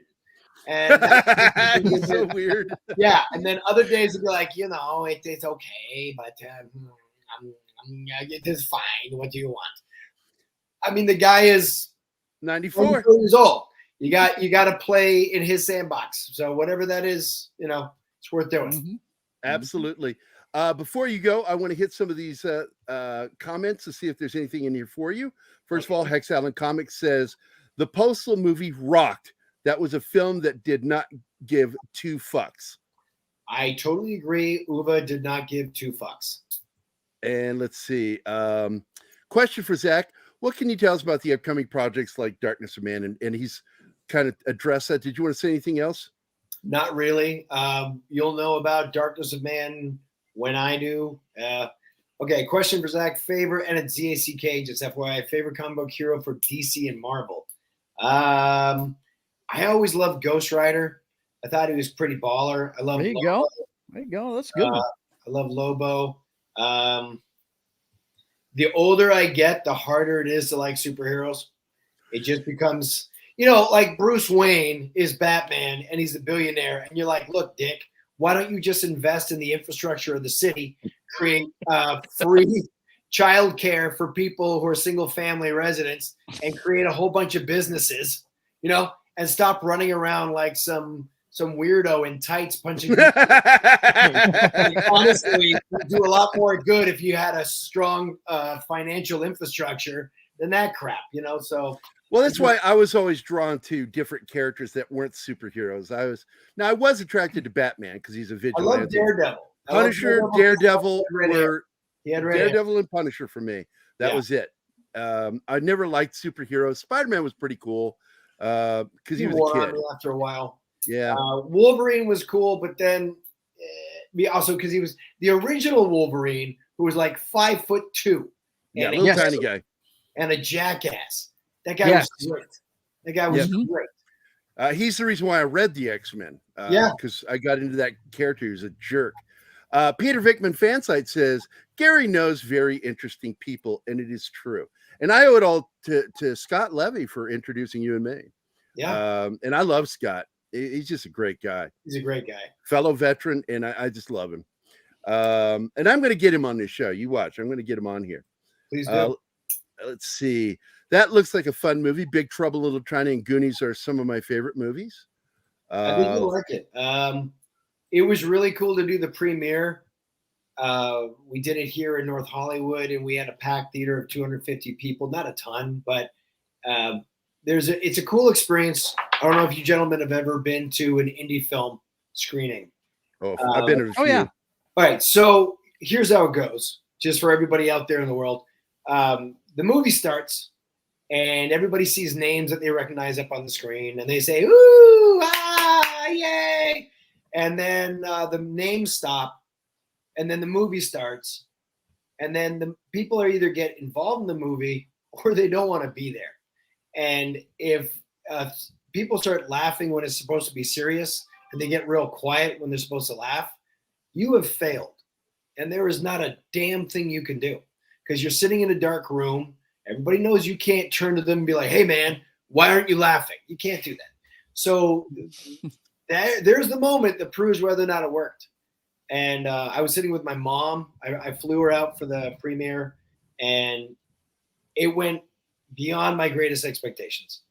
And He's so weird. yeah, and then other days he'll be like, it's okay, but it is fine. What do you want? I mean, the guy is 94. 24 years old. You got to play in his sandbox. So whatever that is, it's worth doing. Mhm. Absolutely. Before you go, I want to hit some of these comments to see if there's anything in here for you. First of all, Hex Allen Comics says the Postal movie rocked. That was a film that did not give two fucks. I totally agree. Uva did not give two fucks. And let's see. Question for Zach. What can you tell us about the upcoming projects like Darkness of Man? And he's kind of addressed that. Did you want to say anything else? Not really. You'll know about Darkness of Man when I do. Okay, question for Zach. Favorite, and it's ZACK, just FYI, favorite comic book hero for DC and Marvel. I always loved Ghost Rider. I thought he was pretty baller. I love There you go. There you go. That's good. I love Lobo. The older I get, the harder it is to like superheroes. It just becomes, like Bruce Wayne is Batman and he's a billionaire. And you're like, look, Dick, why don't you just invest in the infrastructure of the city, create free childcare for people who are single family residents, and create a whole bunch of businesses, and stop running around like some weirdo in tights punching people. Honestly, it'd do a lot more good if you had a strong financial infrastructure than that crap, So, well, that's why I was always drawn to different characters that weren't superheroes. I was attracted to Batman because he's a I vigilante. love Daredevil. Punisher, Daredevil He had red hair. Daredevil and Punisher for me. That was it. I never liked superheroes. Spider-Man was pretty cool because he was a wore on kid. me after a while. Yeah. Wolverine was cool, but then also because he was the original Wolverine, who was like 5'2", Yeah, and little tiny guy. and a jackass. That guy was great. That guy was great. He's the reason why I read the X-Men. Because I got into that character. He was a jerk. Peter Vickman Fansite says, Gerry knows very interesting people, and it is true. And I owe it all to Scott Levy for introducing you and me. Yeah. And I love Scott. He's just a great guy. He's a great guy. Fellow veteran, and I just love him. And I'm going to get him on this show. You watch. I'm going to get him on here. Please do. Let's see. That looks like a fun movie. Big Trouble in Little China and Goonies are some of my favorite movies. I think you'll like it. It was really cool to do the premiere. We did it here in North Hollywood, and we had a packed theater of 250 people. Not a ton, but It's a cool experience. I don't know if you gentlemen have ever been to an indie film screening. Oh, I've been to a few. Oh yeah. All right, so here's how it goes, just for everybody out there in the world. The movie starts, and everybody sees names that they recognize up on the screen, and they say, "Ooh, ah, yay!" And then the names stop, and then the movie starts, and then the people are either get involved in the movie or they don't want to be there. And if people start laughing when it's supposed to be serious, and they get real quiet when they're supposed to laugh, you have failed. And there is not a damn thing you can do, because you're sitting in a dark room. Everybody knows you can't turn to them and be like, "Hey, man, why aren't you laughing?" You can't do that. So there's the moment that proves whether or not it worked. And I was sitting with my mom. I flew her out for the premiere, and it went beyond my greatest expectations.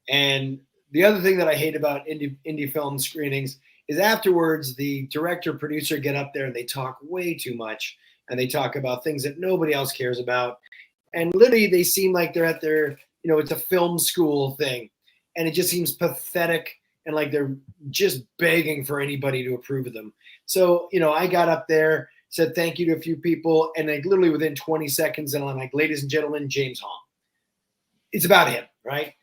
And the other thing that I hate about indie film screenings is afterwards the director, producer get up there and they talk way too much, and they talk about things that nobody else cares about. And literally they seem like they're at their, it's a film school thing. And it just seems pathetic, and like they're just begging for anybody to approve of them. So, I got up there, said thank you to a few people, and like literally within 20 seconds, and I'm like, "Ladies and gentlemen, James Hong." It's about him, right?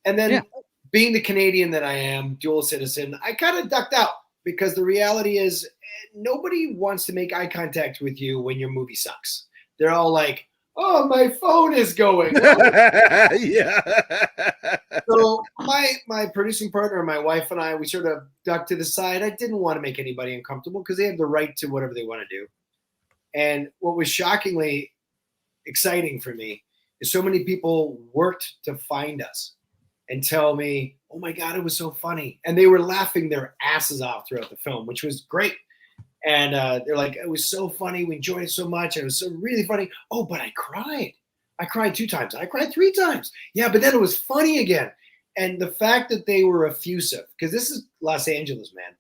And then being the Canadian that I am, dual citizen, I kind of ducked out, because the reality is nobody wants to make eye contact with you when your movie sucks. They're all like, "Oh, my phone is going." Yeah. So my producing partner, my wife, and I, we sort of ducked to the side. I didn't want to make anybody uncomfortable, because they have the right to whatever they want to do. And what was shockingly exciting for me is so many people worked to find us and tell me, "Oh my God, it was so funny." And they were laughing their asses off throughout the film, which was great. And they're like, "It was so funny. We enjoyed it so much. It was so really funny. Oh, but I cried. I cried 2 times. I cried 3 times. Yeah, but then it was funny again." And the fact that they were effusive, because this is Los Angeles, man.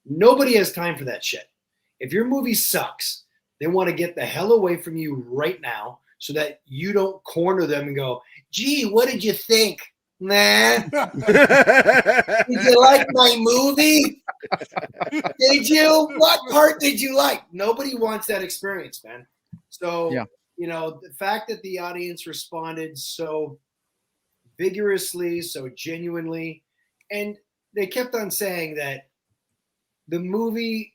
Nobody has time for that shit. If your movie sucks, they want to get the hell away from you right now, so that you don't corner them and go, "Gee, what did you think? Nah. Did you like my movie? Did you? What part did you like?" Nobody wants that experience, man. So, the fact that the audience responded so vigorously, so genuinely, and they kept on saying that the movie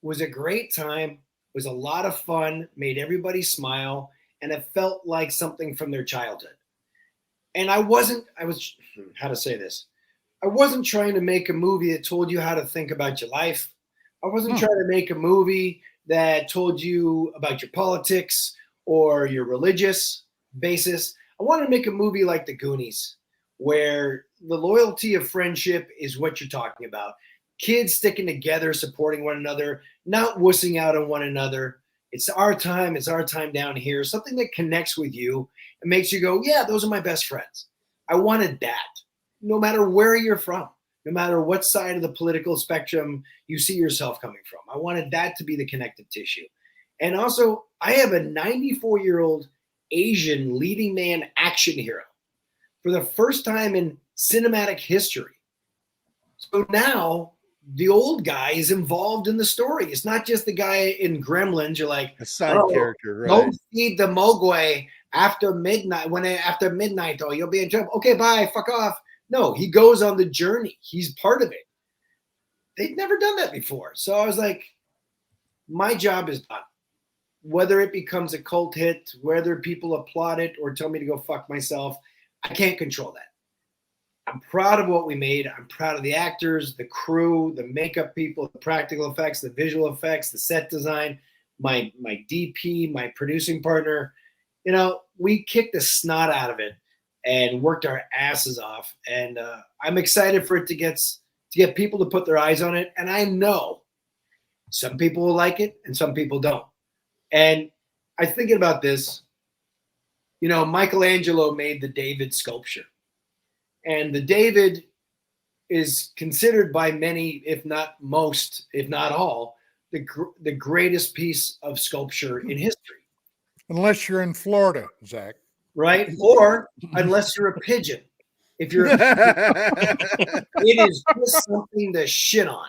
was a great time, was a lot of fun, made everybody smile, and it felt like something from their childhood. And I was I wasn't trying to make a movie that told you how to think about your life. I wasn't trying to make a movie that told you about your politics or your religious basis. I wanted to make a movie like The Goonies, where the loyalty of friendship is what you're talking about. Kids sticking together, supporting one another, not wussing out on one another. It's our time. It's our time down here. Something that connects with you and makes you go, "Yeah, those are my best friends." I wanted that. No matter where you're from, no matter what side of the political spectrum you see yourself coming from, I wanted that to be the connective tissue. And also, I have a 94-year-old Asian leading man action hero for the first time in cinematic history. So now the old guy is involved in the story. It's not just the guy in Gremlins. You're like, A side character, right? "Don't feed the mogwai after midnight. After midnight, oh, you'll be in trouble. Okay, bye, fuck off." No, he goes on the journey. He's part of it. They'd never done that before. So I was like, my job is done. Whether it becomes a cult hit, whether people applaud it or tell me to go fuck myself, I can't control that. I'm proud of what we made. I'm proud of the actors, the crew, the makeup people, the practical effects, the visual effects, the set design, my DP, my producing partner. We kicked the snot out of it and worked our asses off. And I'm excited for it to get people to put their eyes on it. And I know some people will like it and some people don't. And I was thinking about this. Michelangelo made the David sculpture. And the David is considered by many, if not most, if not all, the greatest piece of sculpture in history. Unless you're in Florida, Zach. right? Or unless you're a pigeon. If you're it is just something to shit on.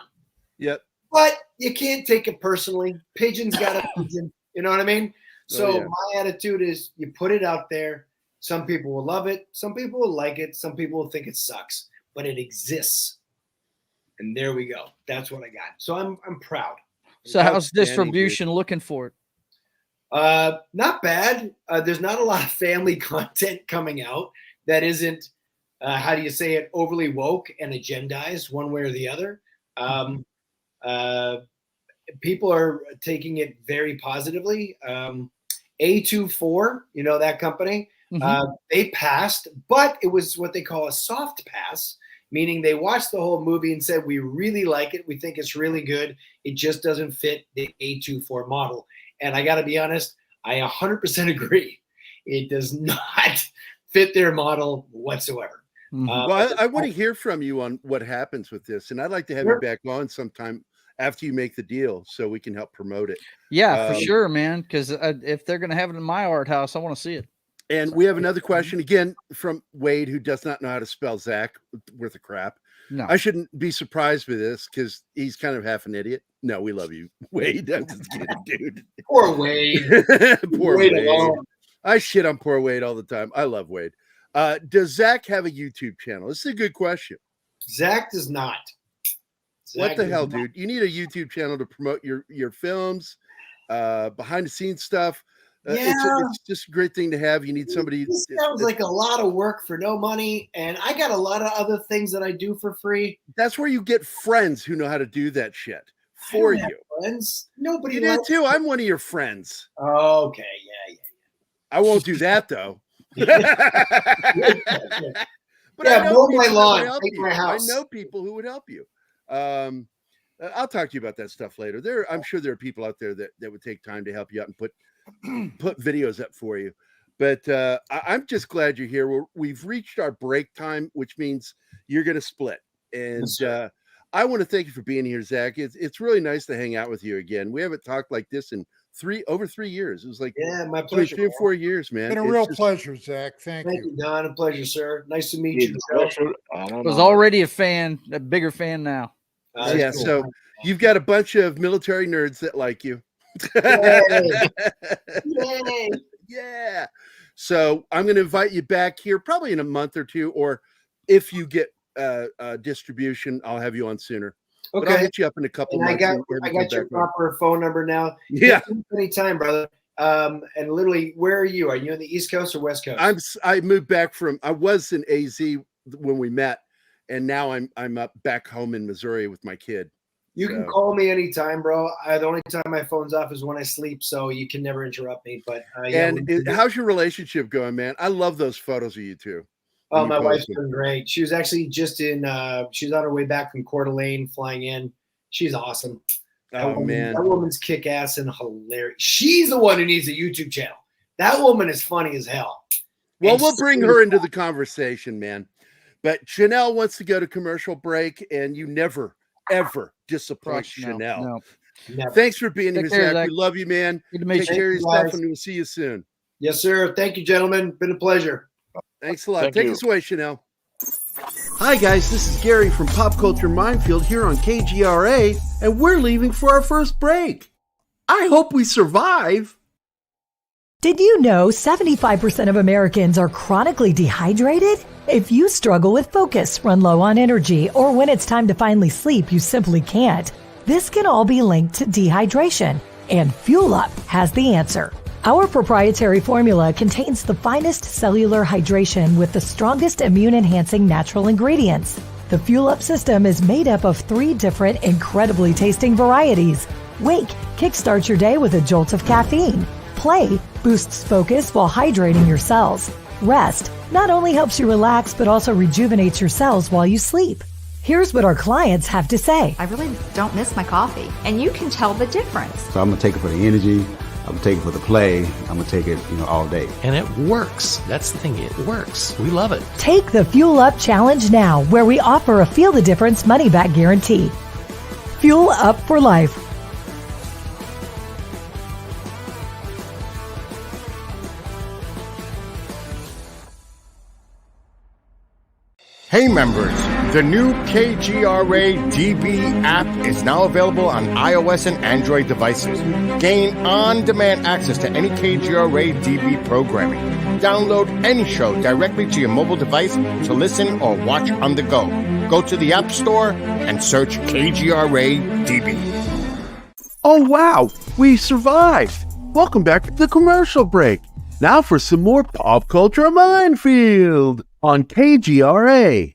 Yep. But you can't take it personally. Pigeon's got a pigeon. You know what I mean? So my attitude is you put it out there. Some people will love it. Some people will like it. Some people will think it sucks. But it exists. And there we go. That's what I got. So I'm proud. So how's distribution looking for it? Not bad. There's not a lot of family content coming out that isn't, how do you say it, overly woke and agendized one way or the other. People are taking it very positively. A24, you know that company? They passed, but it was what they call a soft pass, meaning they watched the whole movie and said, we really like it. We think it's really good. It just doesn't fit the A24 model. And I got to be honest, I 100% agree. It does not fit their model whatsoever. Well, I want to hear from you on what happens with this. And I'd like to have you back on sometime after you make the deal so we can help promote it. Yeah, for sure, man. Because if they're going to have it in my art house, I want to see it. And we have another question again from Wade, who does not know how to spell Zack worth of crap. No, I shouldn't be surprised with this because he's kind of half an idiot. No, we love you, Wade. I'm just kidding, dude. Poor Wade. Poor Wade. I shit on poor Wade all the time. I love Wade. Does Zack have a YouTube channel? This is a good question. Zack does not. What the hell, dude? You need a YouTube channel to promote your films, behind the scenes stuff. It's just a great thing to have. You need somebody. This sounds like a lot of work for no money, and I got a lot of other things that I do for free. That's where you get friends who know how to do that shit for you. Friends, nobody. You do too. I'm one of your friends. Oh, okay, yeah. I won't do that though. But mow my lawn, take my house. I know people who would help you. I'll talk to you about that stuff later. I'm sure there are people out there that would take time to help you out and put videos up for you. But I'm just glad you're here. We've reached our break time, which means you're going to split. And I want to thank you for being here, Zack. It's really nice to hang out with you again. We haven't talked like this in over 3 years. It was like my pleasure. 3 or 4 years, man. It's been a real pleasure, Zack. Thank you, Don. A pleasure, sir. Nice to meet you. I was already a fan, a bigger fan now. Cool. So you've got a bunch of military nerds that like you. Yay. Yeah. So I'm going to invite you back here probably in a month or two, or if you get distribution, I'll have you on sooner. Okay. But I'll hit you up in a couple months. I got your proper phone number now. Yeah. Anytime, brother. And literally, where are you? Are you on the East Coast or West Coast? I moved back I was in AZ when we met, and now I'm up back home in Missouri with my kid. You can call me anytime, bro. The only time my phone's off is when I sleep, so you can never interrupt me. But how's your relationship going, man? I love those photos of you two. Oh, my wife's doing great. She was actually just in. She's on her way back from Coeur d'Alene, flying in. She's awesome. Man, that woman's kick ass and hilarious. She's the one who needs a YouTube channel. That woman is funny as hell. Well, we'll bring her into the conversation, man. But Chanel wants to go to commercial break, and you never, ever disappoint Chanel. No. Thanks for being here, Zack. We love you, man. Take care of your stuff, and we'll see you soon. Yes, sir. Thank you, gentlemen. Been a pleasure. Thanks a lot. Take us away, Chanel. Hi, guys. This is Gerry from Pop Culture Minefield here on KGRA, and we're leaving for our first break. I hope we survive. Did you know 75% of Americans are chronically dehydrated? If you struggle with focus, run low on energy, or when it's time to finally sleep, you simply can't, this can all be linked to dehydration, and Fuel Up has the answer. Our proprietary formula contains the finest cellular hydration with the strongest immune-enhancing natural ingredients. The Fuel Up system is made up of 3 different incredibly tasting varieties. Wake kickstarts your day with a jolt of caffeine. Play boosts focus while hydrating your cells. Rest not only helps you relax, but also rejuvenates your cells while you sleep. Here's what our clients have to say. I really don't miss my coffee, and you can tell the difference. So I'm going to take it for the energy. I'm going to take it for the play. I'm going to take it, all day. And it works. That's the thing. It works. We love it. Take the Fuel Up Challenge now, where we offer a Feel the Difference money-back guarantee. Fuel Up for life. Hey members, the new KGRA DB app is now available on iOS and Android devices. Gain on-demand access to any KGRA DB programming. Download any show directly to your mobile device to listen or watch on the go. Go to the App Store and search KGRA DB. Oh wow, we survived! Welcome back to the commercial break. Now for some more Pop Culture Minefield on KGRA.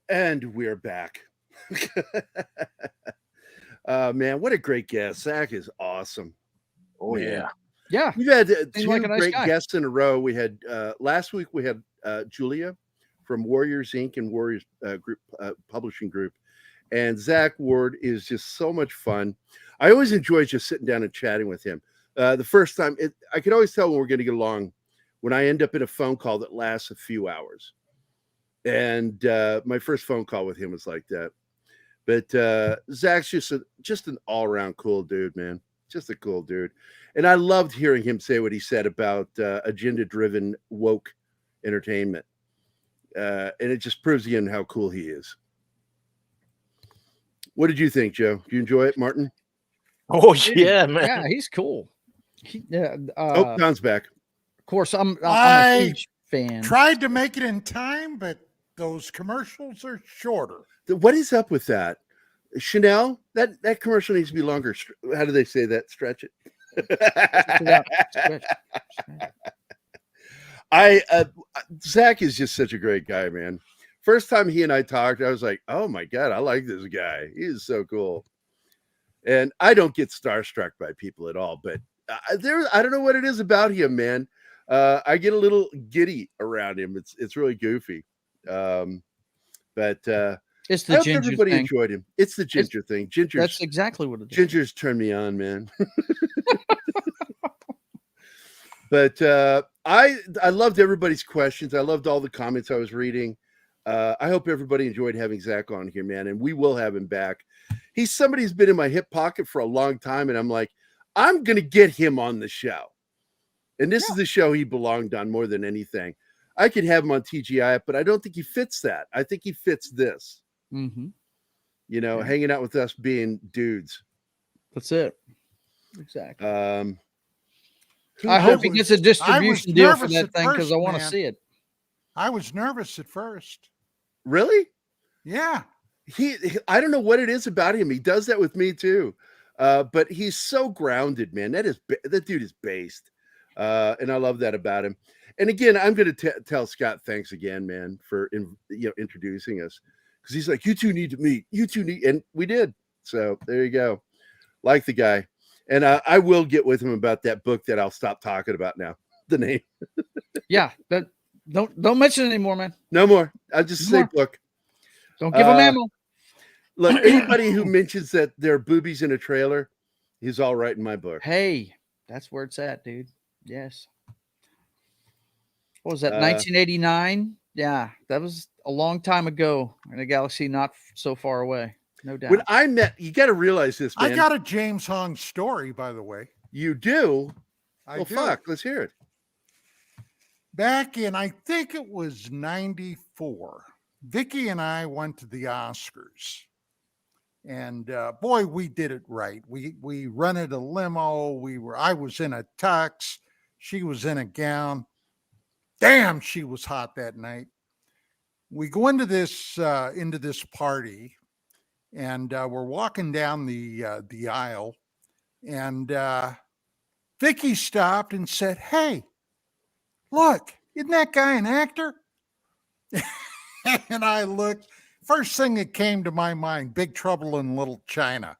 And we're back. Man, what a great guest. Zach is awesome. Oh, man. Yeah. We've had two like a nice great guy. guests in a row. We had last week we had Julia from Warriors Inc. and Warriors Group Publishing Group. And Zach Ward is just so much fun. I always enjoy just sitting down and chatting with him. The first time, I can always tell when we're going to get along when I end up in a phone call that lasts a few hours. And my first phone call with him was like that. But Zach's just an all-around cool dude, man. Just a cool dude. And I loved hearing him say what he said about agenda-driven woke entertainment. And it just proves again how cool he is. What did you think, Joe? Did you enjoy it, Martin? Oh, yeah, man. Yeah, he's cool. Don's back. Of course, I'm a huge fan. Tried to make it in time, but those commercials are shorter. What is up with that? Chanel, that commercial needs to be longer. How do they say that? Stretch it. Zach is just such a great guy, man. First time he and I talked, I was like, oh my God, I like this guy. He is so cool. And I don't get starstruck by people at all, but I don't know what it is about him, man. I get a little giddy around him. It's really goofy. But it's the ginger everybody thing. enjoyed him. It's the ginger thing. That's exactly what it is. Gingers turn me on, man. But I loved everybody's questions. I loved all the comments I was reading. I hope everybody enjoyed having Zach on here, man. And we will have him back. He's somebody who's been in my hip pocket for a long time. And I'm like, I'm going to get him on the show. And this is the show he belonged on more than anything. I could have him on TGI, but I don't think he fits that. I think he fits this. Mm-hmm. You know, hanging out with us being dudes. That's it. Exactly. I hope he gets a distribution deal for that thing because I want to see it. I was nervous at first. Really? Yeah. I don't know what it is about him. He does that with me too. But he's so grounded, man. That dude is based. And I love that about him. And again, I'm going to tell Scott thanks again, man, for introducing us. Because he's like, you two need to meet. You two need, and we did. So there you go. Like the guy. And I will get with him about that book that I'll stop talking about now. The name. Yeah, but don't mention it anymore, man. No more. I'll just say book. Don't give him ammo. Look, anybody who mentions that there are boobies in a trailer, he's all right in my book. Hey, that's where it's at, dude. Yes. What was that? 1989? Yeah, that was a long time ago in a galaxy not so far away. No doubt. When I met, you got to realize this, man. I got a James Hong story, by the way. You do? I do. Fuck. Let's hear it. Back in, I think it was 94, Vicky and I went to the Oscars. And boy, we did it right. We rented a limo. I was in a tux. She was in a gown. Damn, she was hot that night. We go into this party, and we're walking down the aisle, and Vicky stopped and said, "Hey, look, isn't that guy an actor?" And I looked. First thing that came to my mind, Big Trouble in Little China.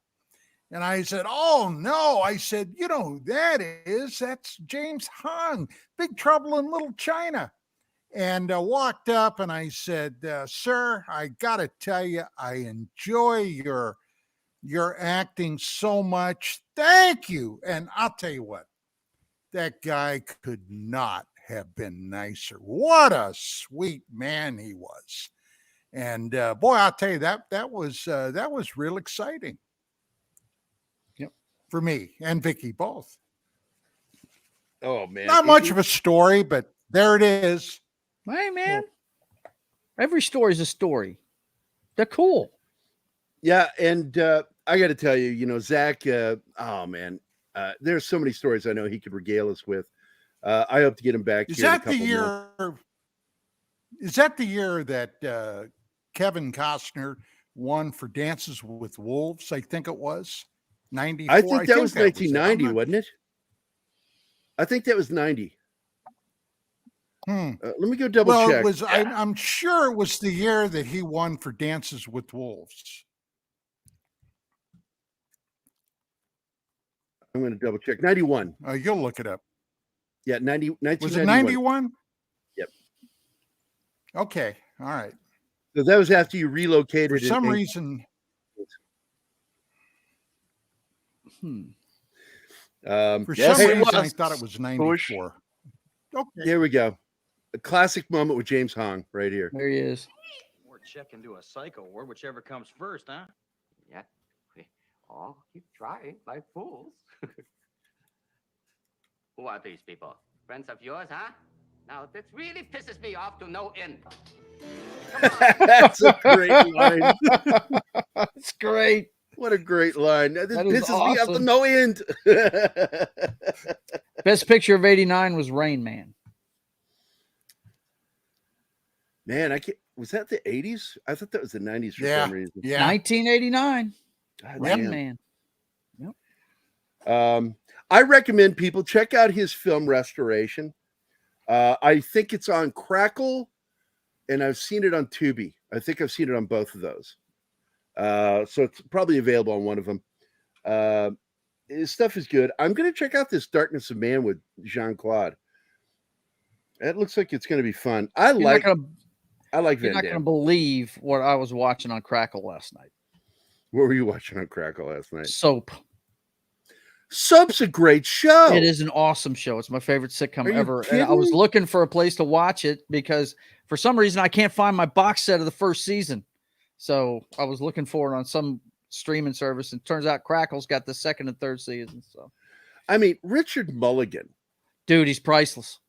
And I said, "Oh, no." I said, "You know who that is? That's James Hong, Big Trouble in Little China." And walked up and I said, "Sir, I got to tell you, I enjoy your acting so much. Thank you." And I'll tell you what, that guy could not have been nicer. What a sweet man he was. And boy, I'll tell you, that was real exciting. Yep. For me and Vicky both. Oh man. Not much of a story, but there it is. Hey man. Every story is a story. They're cool. Yeah, and I got to tell you, Zack. Oh man, there's so many stories I know he could regale us with. I hope to get him back Is here in a that the couple year? months. Is that the year that Kevin Costner won for Dances with Wolves? I think it was 94. I think that was that 1990, wasn't it? I think that was 90. Let me go double check. It was. I'm sure it was the year that he won for Dances with Wolves. I'm going to double check. 91. You'll look it up. Yeah, 1991. Was it 91? Yep. Okay. All right. So that was after you relocated. For some reason. For some reason, I thought it was 94. Okay. Here we go. A classic moment with James Hong right here. There he is. Or check into a psycho ward, whichever comes first, huh? Yeah. We all keep trying like fools. Who are these people? Friends of yours, huh? Now, this really pisses me off to no end. That's a great line. That's great. What a great line. This pisses me off to awesome. no end. Best picture of '89 was Rain Man. Man, was that the 80s? I thought that was the 90s for some reason. Yeah. 1989. Rain damn. Man. I recommend people check out his film Restoration. I think it's on Crackle, and I've seen it on Tubi. I think I've seen it on both of those. So it's probably available on one of them. His stuff is good. I'm going to check out this Darkness of Man with Jean-Claude. It looks like it's going to be fun. I like Van You're not Damme. going to believe what I was watching on Crackle last night. What were you watching on Crackle last night? Soap. Soap's a great show. It is an awesome show. It's my favorite sitcom Are you ever. And I was kidding? looking for a place to watch it because for some reason I can't find my box set of the first season. So I was looking for it on some streaming service, and turns out Crackle's got the second and third season. So, I mean, Richard Mulligan. dude, he's priceless.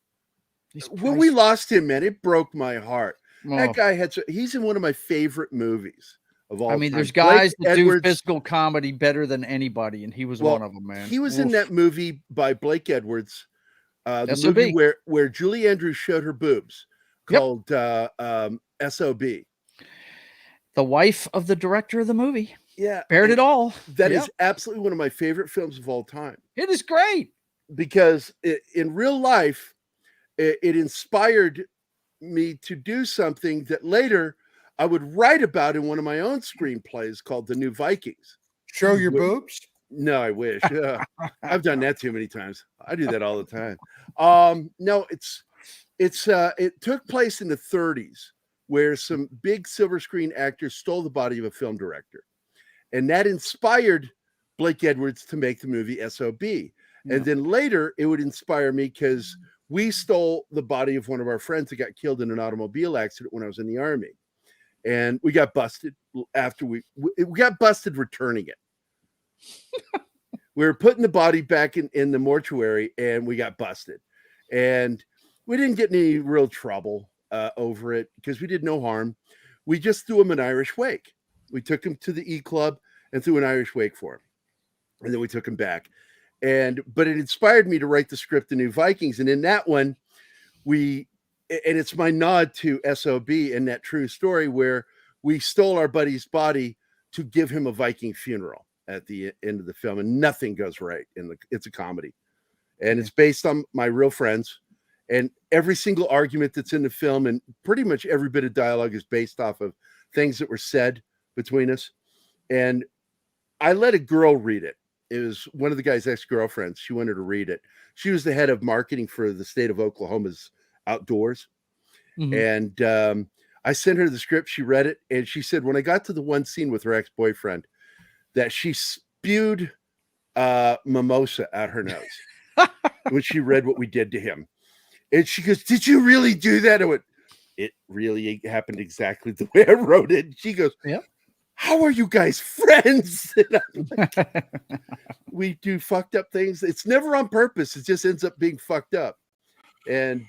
When we lost him, man, it broke my heart. Oh. That guy he's in one of my favorite movies of all time. I mean, there's guys Blake that Edwards, do physical comedy better than anybody, and he was one of them, man. He was in that movie by Blake Edwards, the SOB. movie where Julie Andrews showed her boobs, called SOB. The wife of the director of the movie. Yeah. Bared it all. That is absolutely one of my favorite films of all time. It is great. Because in real life, it inspired me to do something that later I would write about in one of my own screenplays called The New Vikings. Show your boobs? No, I wish. I've done that too many times. I do that all the time. No, it took place in the 30s where some big silver screen actors stole the body of a film director. And that inspired Blake Edwards to make the movie SOB. And then later it would inspire me because we stole the body of one of our friends that got killed in an automobile accident when I was in the Army. And we got busted after we got busted returning it. We were putting the body back in the mortuary and we got busted. And we didn't get any real trouble over it because we did no harm. We just threw him an Irish wake. We took him to the E Club and threw an Irish wake for him. And then we took him back. But it inspired me to write the script, The New Vikings. And in that one, and it's my nod to SOB and that true story where we stole our buddy's body to give him a Viking funeral at the end of the film. And nothing goes right. It's a comedy. And it's based on my real friends. And every single argument that's in the film and pretty much every bit of dialogue is based off of things that were said between us. And I let a girl read it. It was one of the guy's ex-girlfriends. She wanted to read it. She was the head of marketing for the state of Oklahoma's outdoors. Mm-hmm. And I sent her the script. She read it. And she said, when I got to the one scene with her ex-boyfriend, that she spewed mimosa out her nose when she read what we did to him. And she goes, did you really do that? I went, it really happened exactly the way I wrote it. She goes, yeah. How are you guys friends? Like, we do fucked up things. It's never on purpose. It just ends up being fucked up. And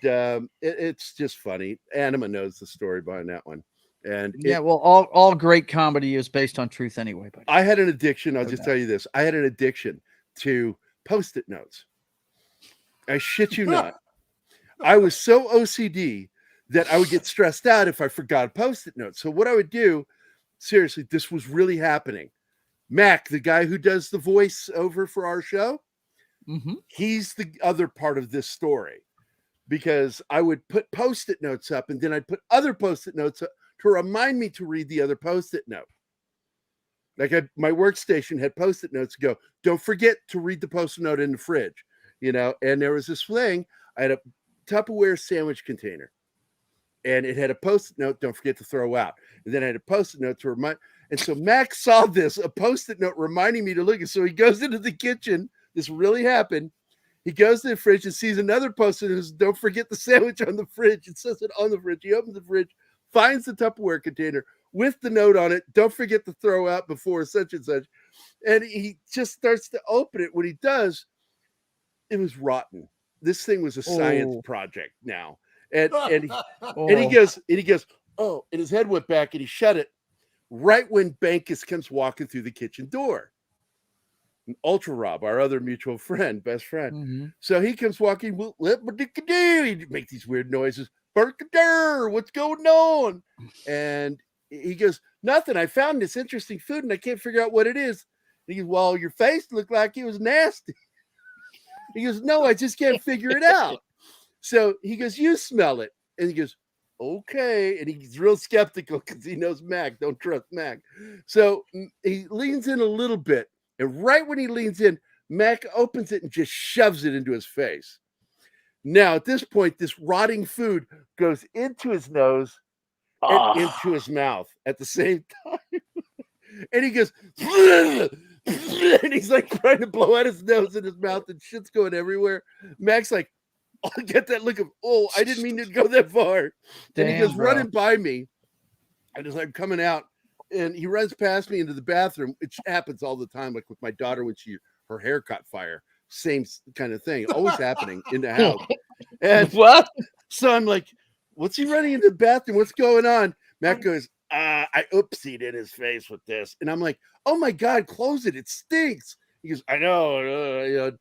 it's just funny. Anima knows the story behind that one. And well, all great comedy is based on truth anyway. But I had an addiction. I'll just tell you this. I had an addiction to Post-it notes. I shit you not. I was so OCD that I would get stressed out if I forgot a Post-it note. So what I would do, seriously, this was really happening. Mac, the guy who does the voice over for our show, he's the other part of this story, because I would put Post-it notes up and then I'd put other Post-it notes up to remind me to read the other Post-it note. Like my workstation had Post-it notes to go, don't forget to read the Post-it note in the fridge, and there was this thing. I had a Tupperware sandwich container and it had a Post-it note, don't forget to throw out. And then I had a Post-it note to remind. And so Max saw this, a Post-it note reminding me to look at. So he goes into the kitchen. This really happened. He goes to the fridge and sees another Post-it note. Don't forget the sandwich on the fridge. It says it on the fridge. He opens the fridge, finds the Tupperware container with the note on it. Don't forget to throw out before such and such. And he just starts to open it. When he does, it was rotten. This thing was a science project now. And he goes, oh, and his head went back and he shut it right when Bankus comes walking through the kitchen door. And Ultra Rob, our other mutual friend, best friend. So he comes walking, he make these weird noises. What's going on? And he goes, nothing. I found this interesting food and I can't figure out what it is. And he goes, well, your face looked like it was nasty. He goes, no, I just can't figure it out. So he goes, you smell it. And he goes, okay. And he's real skeptical because he knows Mac. Don't trust Mac. So he leans in a little bit. And right when he leans in, Mac opens it and just shoves it into his face. Now, at this point, this rotting food goes into his nose and into his mouth at the same time. And he goes, and he's like trying to blow out his nose and his mouth and shit's going everywhere. Mac's like, I'll get that look of, oh, I didn't mean to go that far. And he goes running by me. And as I'm coming out, and he runs past me into the bathroom, which happens all the time, like with my daughter when her hair caught fire. Same kind of thing, always happening in the house. And what? So I'm like, what's he running into the bathroom? What's going on? Matt goes, I oopsied in his face with this. And I'm like, oh my God, close it. It stinks. He goes, I know.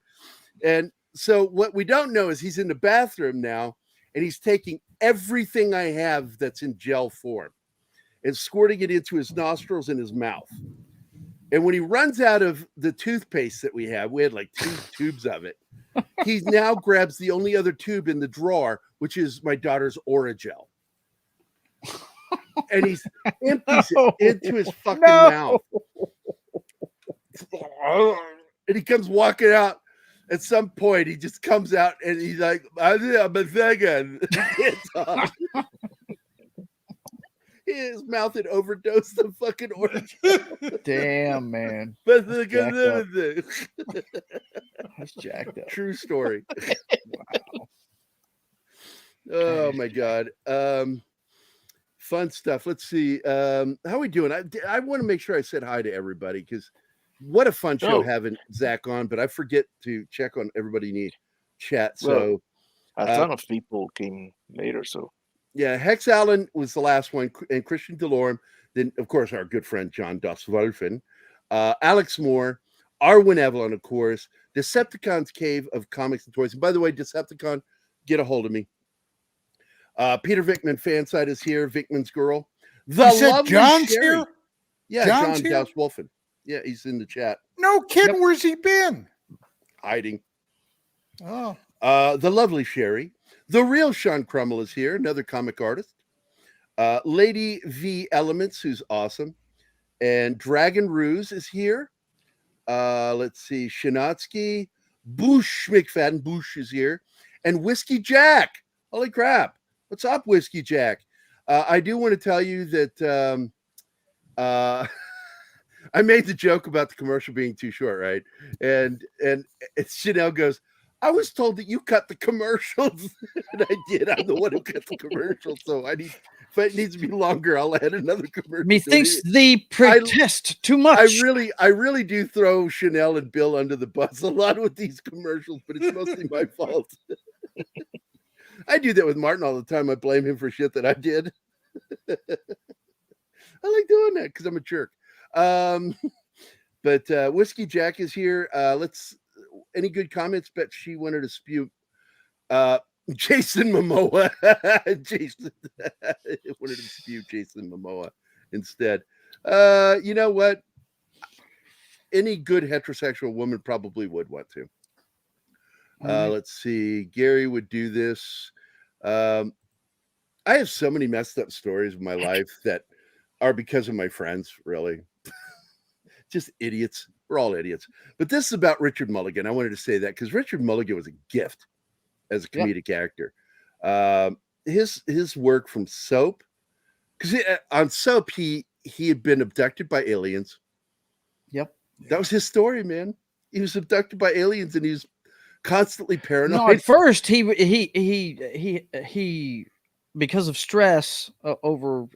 And so what we don't know is he's in the bathroom now and he's taking everything I have that's in gel form and squirting it into his nostrils and his mouth. And when he runs out of the toothpaste that we had like 2 tubes of it, he now grabs the only other tube in the drawer, which is my daughter's Orajel. And he empties it into his fucking mouth. And he comes walking out. At some point, he just comes out and he's like, I'm a vegan. His mouth had overdosed the fucking orange. Damn, man. But That's jacked up. True story. Wow. Oh my God. Fun stuff. Let's see. How are we doing? I want to make sure I said hi to everybody because what a fun show having Zack on, but I forget to check on everybody in the chat. So a ton of people came later. So yeah, Hex Allen was the last one, and Christian DeLorme. Then, of course, our good friend John Doswolfen, Alex Moore, Arwen Evelyn, of course, Decepticon's Cave of Comics and Toys. And by the way, Decepticon, get a hold of me. Peter Vickman fansite is here. Vickman's girl. The lovely John's Sherry. here? Yeah, John's John here? Doswolfen. Yeah, he's in the chat. No kidding. Where's he been? Hiding. Oh. The lovely Sherry. The real Sean Crummell is here, another comic artist. Lady V Elements, who's awesome. And Dragon Ruse is here. Let's see. Shinatsky. Boosh McFadden. Boosh is here. And Whiskey Jack. Holy crap. What's up, Whiskey Jack? I do want to tell you that I made the joke about the commercial being too short, right? And Chanel goes, I was told that you cut the commercials. And I did. I'm the one who cut the commercials. So if it needs to be longer, I'll add another commercial. Methinks thee protest too much. I really do throw Chanel and Bill under the bus a lot with these commercials, but it's mostly my fault. I do that with Martin all the time. I blame him for shit that I did. I like doing that because I'm a jerk. But Whiskey Jack is here. Any good comments? Bet she wanted to spew. Jason Momoa. Jason wanted to spew Jason Momoa instead. You know what? Any good heterosexual woman probably would want to. Let's see. Gary would do this. I have so many messed up stories of my life that are because of my friends, really. Just idiots. We're all idiots. But this is about Richard Mulligan. I wanted to say that because Richard Mulligan was a gift as a comedic actor. His work from Soap, because on Soap he had been abducted by aliens. Yep. That was his story, man. He was abducted by aliens and he was constantly paranoid. No, at first he because of stress over, of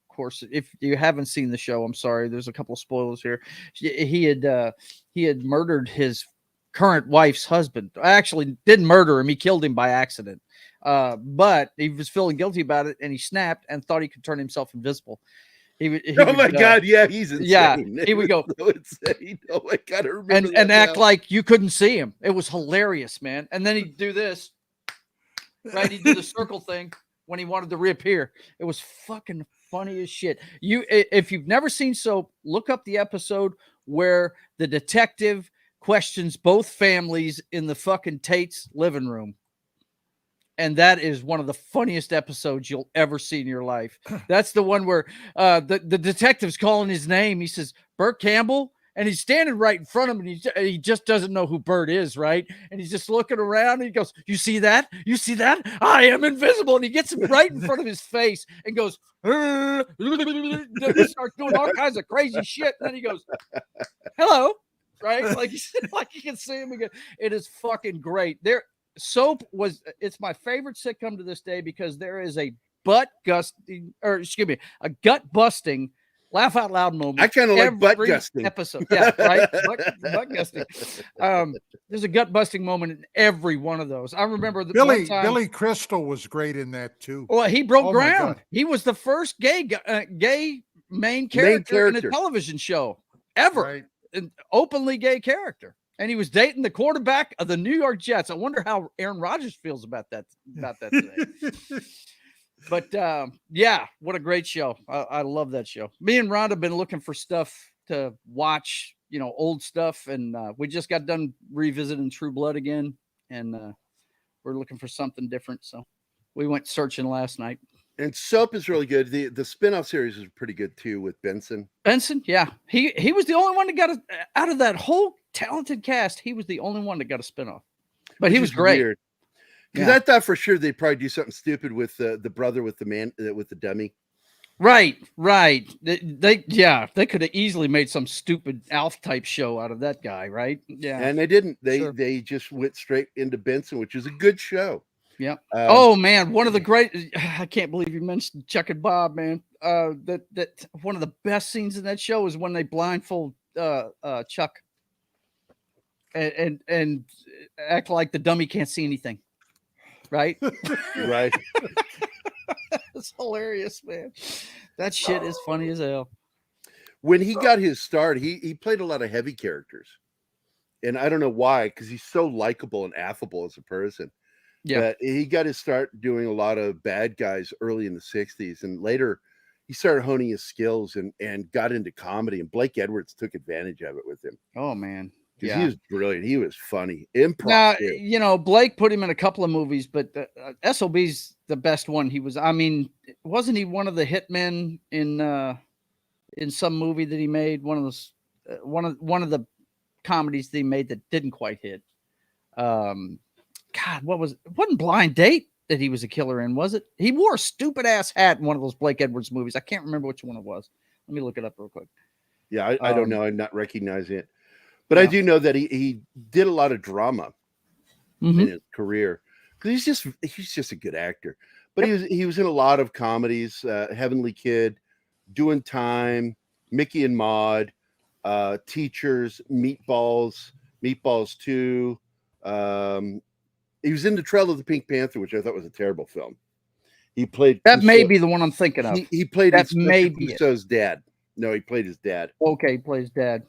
course, if you haven't seen the show, I'm sorry, there's a couple of spoilers here. He had murdered his current wife's husband. Actually, didn't murder him. He killed him by accident. But he was feeling guilty about it, and he snapped and thought he could turn himself invisible. Oh my God, yeah, he's insane. Yeah, he would go. So insane. Oh my God, I remember and act now. like you couldn't see him. It was hilarious, man. And then he'd do this, right? He'd do the circle thing when he wanted to reappear. It was fucking funny as shit. If you've never seen Soap, look up the episode where the detective questions both families in the fucking Tate's living room. And that is one of the funniest episodes you'll ever see in your life. That's the one where the detective's calling his name. He says, Burt Campbell. And he's standing right in front of him. And he just doesn't know who Burt is, right? And he's just looking around. And he goes, you see that? You see that? I am invisible. And he gets him right in front of his face and goes, he starts doing all kinds of crazy shit. And then he goes, hello, right? Like you can see him again. It is fucking great. Soap it's my favorite sitcom to this day because there is a gut busting, laugh out loud moment. I kind of like butt gusting episode. Yeah, right. butt gusting. There's a gut busting moment in every one of those. I remember Billy Crystal was great in that too. Well, he broke ground. He was the first gay main character in a television show ever. Right. An openly gay character. And he was dating the quarterback of the New York Jets. I wonder how Aaron Rodgers feels about that today. But yeah, what a great show. I love that show. Me and Rhonda have been looking for stuff to watch, old stuff. And we just got done revisiting True Blood again. And we're looking for something different. So we went searching last night. And Soap is really good. The spin-off series is pretty good too with Benson. Yeah. He was the only one that got out of that whole talented cast. He was the only one that got a spinoff. But he was great. Because I thought for sure they'd probably do something stupid with the brother with the man with the dummy. Right. They could have easily made some stupid Alf type show out of that guy, right? Yeah. And they didn't. They just went straight into Benson, which is a good show. Yeah. Oh man, one of the great. I can't believe you mentioned Chuck and Bob, man. That one of the best scenes in that show is when they blindfold Chuck and act like the dummy can't see anything. Right. Right. It's hilarious, man. That shit is funny as hell. When he got his start, he played a lot of heavy characters, and I don't know why, because he's so likable and affable as a person. Yeah, but he got his start doing a lot of bad guys early in the 60s, and later he started honing his skills and got into comedy, and Blake Edwards took advantage of it with him. Oh man. Because he was brilliant. He was funny. Improv. Now, Blake put him in a couple of movies, but SOB's the best one. Wasn't he one of the hitmen in some movie that he made? One of those one of the comedies that he made that didn't quite hit. God, it wasn't Blind Date that he was a killer in, was it? He wore a stupid ass hat in one of those Blake Edwards movies. I can't remember which one it was. Let me look it up real quick. Yeah, I don't know. I'm not recognizing it. But I do know that he did a lot of drama in his career. Because he's just a good actor. But he was in a lot of comedies, Heavenly Kid, Doing Time, Mickey and Maude, Teachers, Meatballs 2, He was in the Trail of the Pink Panther, which I thought was a terrible film. He played that may be the one I'm thinking of. He played that Inspector Clouseau's dad. No, he played his dad. Okay, he plays dad.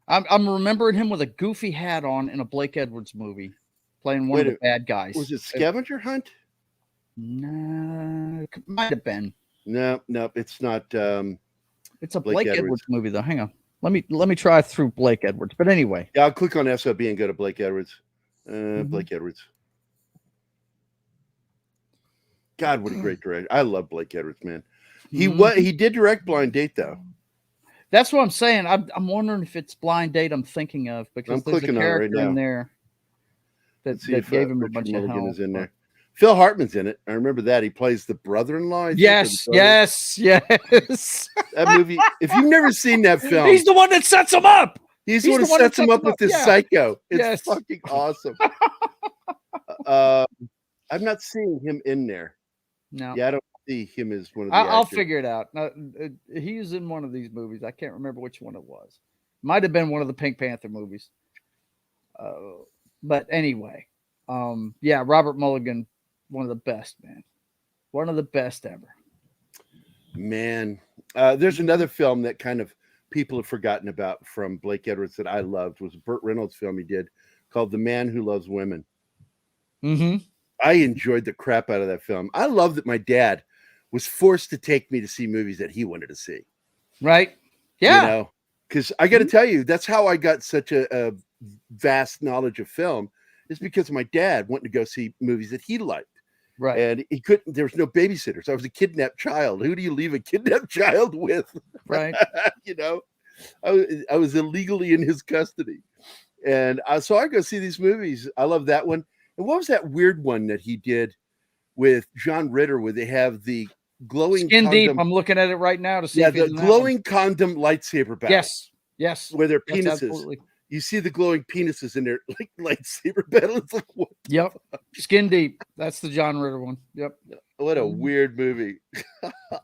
I'm remembering him with a goofy hat on in a Blake Edwards movie, playing one of the bad guys. Was it Scavenger Hunt? No, it might have been. No, it's not. It's a Blake Edwards movie, though. Hang on. Let me try through Blake Edwards. But anyway. Yeah, I'll click on SOB and go to Blake Edwards. Blake Edwards. God, what a great director. I love Blake Edwards, man. He did direct Blind Date, though. That's what I'm saying. I'm wondering if it's Blind Date I'm thinking of, because there's a character in there that gave him a bunch of help. Is in there. Phil Hartman's in it. I remember that. He plays the brother-in-law. Yes. That movie, if you've never seen that film. He's the one that sets him up. He's the one that sets him up with this psycho. It's fucking awesome. I'm not seeing him in there. No. Yeah, I don't see him as one of the I'll actors. figure it out. He's in one of these movies. I can't remember which one it was. Might have been one of the Pink Panther movies. But anyway, Robert Mulligan, one of the best, man. One of the best ever. Man, there's another film that kind of people have forgotten about from Blake Edwards that I loved. Was a Burt Reynolds film he did called The Man Who Loves Women. Mm-hmm. I enjoyed the crap out of that film. I love that my dad was forced to take me to see movies that he wanted to see. Right. Yeah. You know, because I got to tell you, that's how I got such a vast knowledge of film, is because my dad wanted to go see movies that he liked. Right. And he couldn't, there was no babysitters. I was a kidnapped child. Who do you leave a kidnapped child with? Right. You know, I was illegally in his custody. And so I go see these movies. I love that one. And what was that weird one that he did with John Ritter where they have the glowing Skin condom? Deep. I'm looking at it right now to see. Yeah, the glowing condom lightsaber battle. Yes. Where their Yes, penises. absolutely. You see the glowing penises in their like lightsaber battle. It's like, what? Yep. Skin Deep. That's the John Ritter one. Yep. What a weird movie.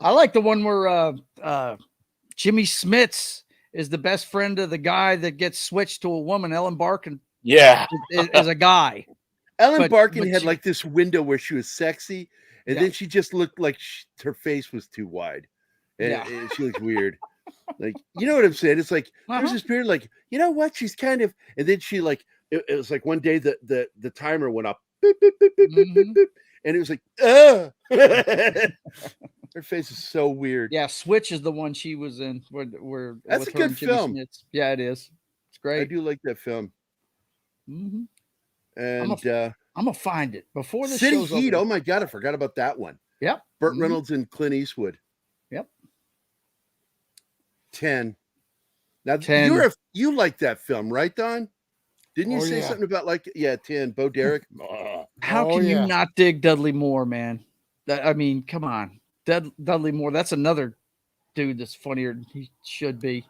I like the one where Jimmy Smits is the best friend of the guy that gets switched to a woman. Ellen Barkin. Yeah. is a guy. Ellen Barkin had like this window where she was sexy, and Yeah. then she just looked like her face was too wide, and she looked weird. Like, you know what I'm saying? It's like there's this period, like, you know what? She's kind of, and then she like it was like one day the timer went up, beep, beep, beep, beep, beep, beep, beep, and it was like, her face is so weird. Yeah, Switch is the one she was in. Where That's with a her and good Jimmy film. Smits. Yeah, it is. It's great. I do like that film. Mm-hmm. And I'm gonna find it before the City show's Heat. over. Oh my god, I forgot about that one. Yep. Burt Reynolds and Clint Eastwood. Yep. 10. Now 10. you like that film, right, Don? Didn't you Oh, say yeah. something about 10? Bo Derek. How can you not dig Dudley Moore, man? I mean, come on, Dudley Moore. That's another dude that's funnier than he should be.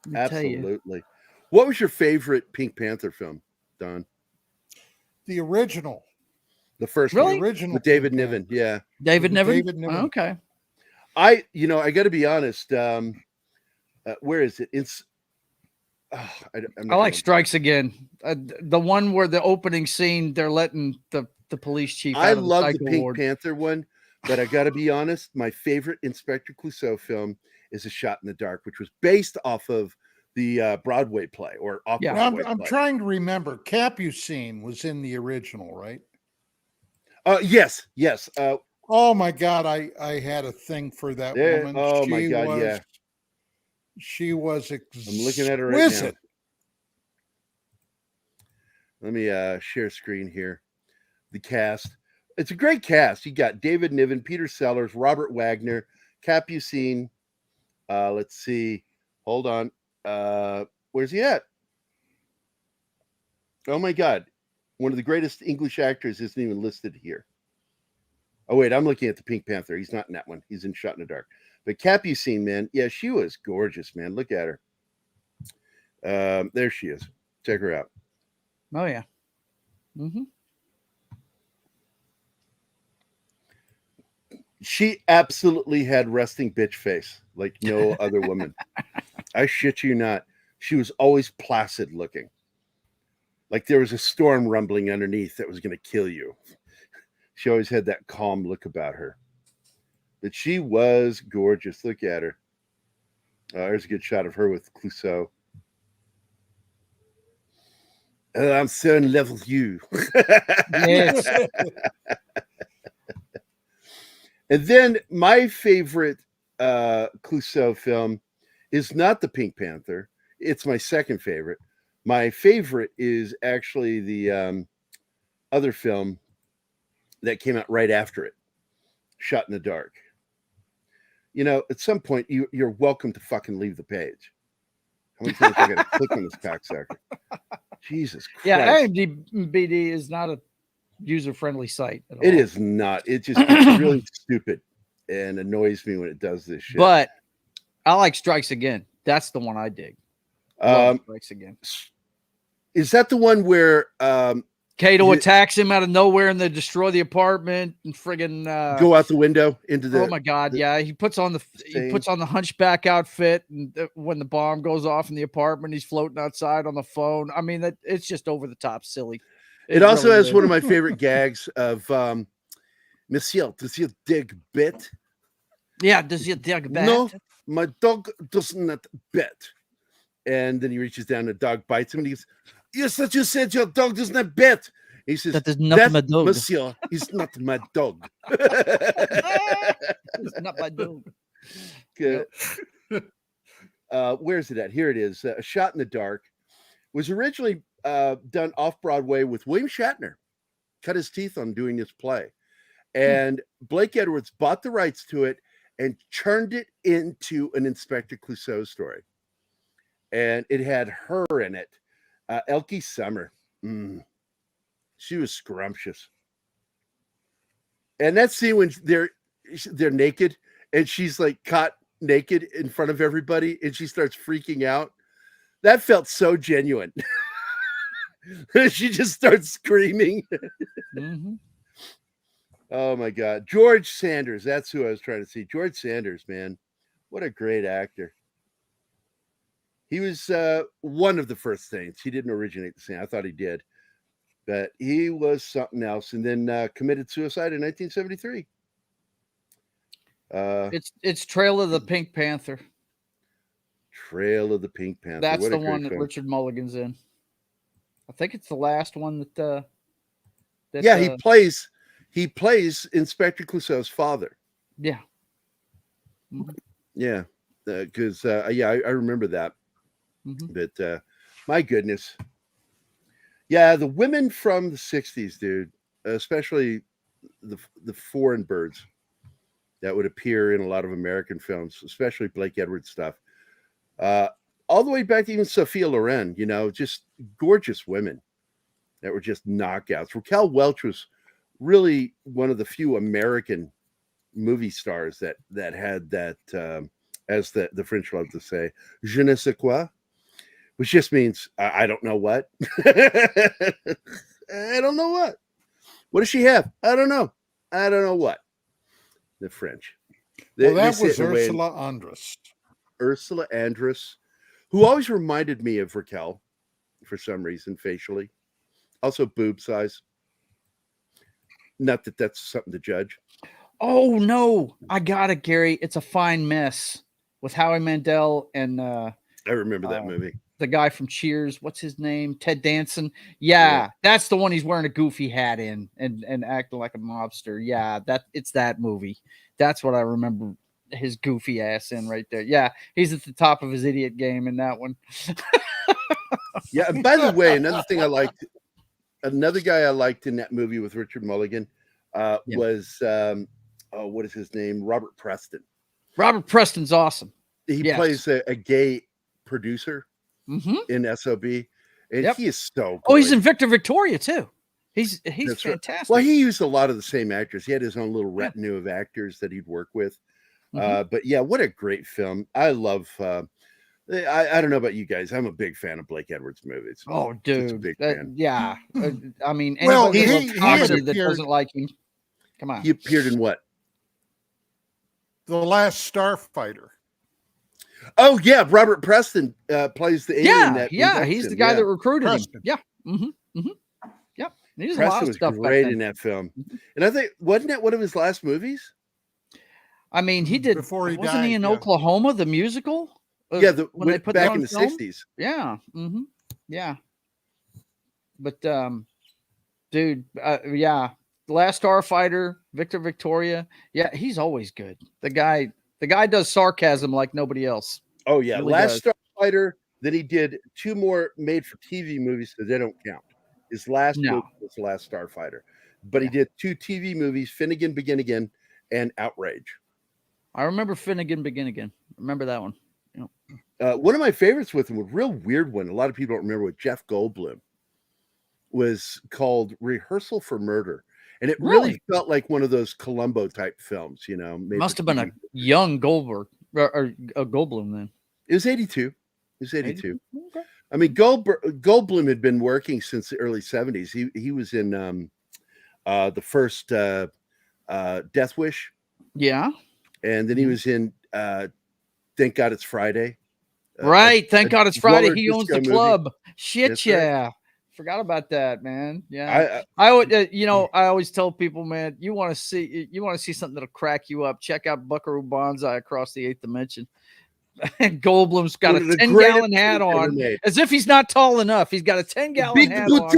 Let me tell you. Absolutely. What was your favorite Pink Panther film, Don? The original. The first Really? one. The original With David Pink Niven. Yeah. David Niven. David Niven. Oh, okay. I got to be honest. Where is it? It's. I like Strikes Again. The one where the opening scene, they're letting the police chief. I out of love the Psycho Pink ward. Panther one, but I got to be honest. My favorite Inspector Clouseau film is A Shot in the Dark, which was based off of the Broadway play or off Now, Broadway I'm play. trying to remember. Capucine was in the original, right? Yes. Oh my God, I had a thing for that Yeah, woman. oh my God, yeah. She was exquisite. I'm looking at her right now. Let me share screen here. The cast. It's a great cast. You got David Niven, Peter Sellers, Robert Wagner, Capucine. Let's see. Hold on. Where's he at? Oh my God. One of the greatest English actors isn't even listed here. Oh, wait, I'm looking at the Pink Panther. He's not in that one. He's in Shot in the Dark. But Capucine, man, yeah, she was gorgeous, man. Look at her. There she is. Check her out. Oh yeah. Mm-hmm. She absolutely had resting bitch face like no other woman. I shit you not. She was always placid looking. like there was a storm rumbling underneath that was going to kill you. She always had that calm look about her. But she was gorgeous. Look at her. There's a good shot of her with Clouseau. I'm so in love with you. Yes. And then my favorite Clouseau film is not the Pink Panther. It's my second favorite. My favorite is actually the other film that came out right after it, Shot in the Dark. You know, at some point, you're welcome to fucking leave the page. How many times I got to click on this cocksucker? Jesus Christ. Yeah, IMDb is not a user-friendly site at all. It is not. It's really stupid and annoys me when it does this shit. But I like Strikes Again. That's the one I dig. Strikes Again. Is that the one where Kato attacks him out of nowhere and they destroy the apartment and friggin' go out the window into the? Oh my god! Yeah, he puts on the hunchback outfit, and when the bomb goes off in the apartment, he's floating outside on the phone. I mean, it's just over the top silly. It also has one of my favorite gags of Monsieur, does your dig bit? Yeah, does your dig bit? No, my dog does not bit. And then he reaches down, the dog bites him, and he goes, "Yes, that you said your dog does not bit." He says, "That is not my dog, Monsieur. Is not my dog." It's not my dog. Good. Where's it at? Here it is. A Shot in the Dark was originally done off Broadway with William Shatner. Cut his teeth on doing this play, and Blake Edwards bought the rights to it and turned it into an Inspector Clouseau story. And it had her in it, Elkie Summer. She was scrumptious. And that scene when they're naked and she's like caught naked in front of everybody and she starts freaking out, that felt so genuine. She just starts screaming. Mm-hmm. Oh my God. George Sanders. That's who I was trying to see. George Sanders, man. What a great actor. He was one of the first Saints. He didn't originate the Saint. I thought he did. But he was something else. And then committed suicide in 1973. It's Trail of the Pink Panther. Trail of the Pink Panther. That's what the one that Richard Mulligan's in. I think it's the last one that yeah, he plays Inspector Clouseau's father. Yeah. Mm-hmm. Yeah. Because I remember that. Mm-hmm. But my goodness. Yeah, the women from the 60s, dude, especially the foreign birds that would appear in a lot of American films, especially Blake Edwards stuff. All the way back to even Sophia Loren, you know, just gorgeous women that were just knockouts. Raquel Welch was really one of the few American movie stars that had that, as the French love to say, je ne sais quoi, which just means I don't know what. I don't know what. What does she have? I don't know. I don't know what. The French. Well, that was Ursula Andress. Ursula Andress, who always reminded me of Raquel for some reason, facially. Also boob size. Not that that's something to judge. Oh, no. I got it, Gary. It's A Fine Mess with Howie Mandel and... I remember that movie. The guy from Cheers. What's his name? Ted Danson. Yeah, that's the one he's wearing a goofy hat in and acting like a mobster. Yeah, it's that movie. That's what I remember his goofy ass in right there. Yeah, he's at the top of his idiot game in that one. Yeah, and by the way, another guy I liked in that movie with Richard Mulligan was what is his name? Robert Preston. Robert Preston's awesome. He plays a gay producer in SOB, and he is so good. Oh, he's in Victor Victoria too. He's fantastic. Right. Well, he used a lot of the same actors. He had his own little retinue of actors that he'd work with. But yeah, what a great film. I love I don't know about you guys. I'm a big fan of Blake Edwards movies. Oh, dude. Big fan. Yeah. I mean, well, he that doesn't like him. Come on. He appeared in what? The Last Starfighter. Oh yeah, Robert Preston plays the alien. Yeah, he's the guy that recruited him. Yeah. Yep. There's a lot Preston of was stuff back great then. in that film. And I think, wasn't that one of his last movies? I mean, he did. Before he Wasn't he died, in yeah. Oklahoma, the musical? Yeah, when they put back that in on the film? 60s. Yeah. Yeah. But, dude, yeah. The Last Starfighter, Victor Victoria. Yeah, he's always good. The guy does sarcasm like nobody else. Oh, yeah. Really Last does. Starfighter. Then he did 2 more made-for-TV movies, so they don't count. His last No. movie was The Last Starfighter. But he did 2 TV movies, Finnegan Begin Again and Outrage. I remember Finnegan Begin Again. Remember that one. Yeah. One of my favorites with him, a real weird one, a lot of people don't remember, with Jeff Goldblum, was called Rehearsal for Murder. And it really felt like one of those Columbo type films, you know. Must have been a young Goldberg or a Goldblum then. It was 82. It was 82. Okay. I mean, Goldblum had been working since the early 70s. He was in the first Death Wish. Yeah. And then he was in Thank God It's Friday. Right. Thank God It's Friday. He owns the disco club. movie. Shit, That's right. yeah. Forgot about that, man. Yeah. I would, I always tell people, man, you want to see something that'll crack you up. Check out Buckaroo Banzai Across the Eighth Dimension. Goldblum's got a 10-gallon hat on, as if he's not tall enough. He's got a 10-gallon hat on.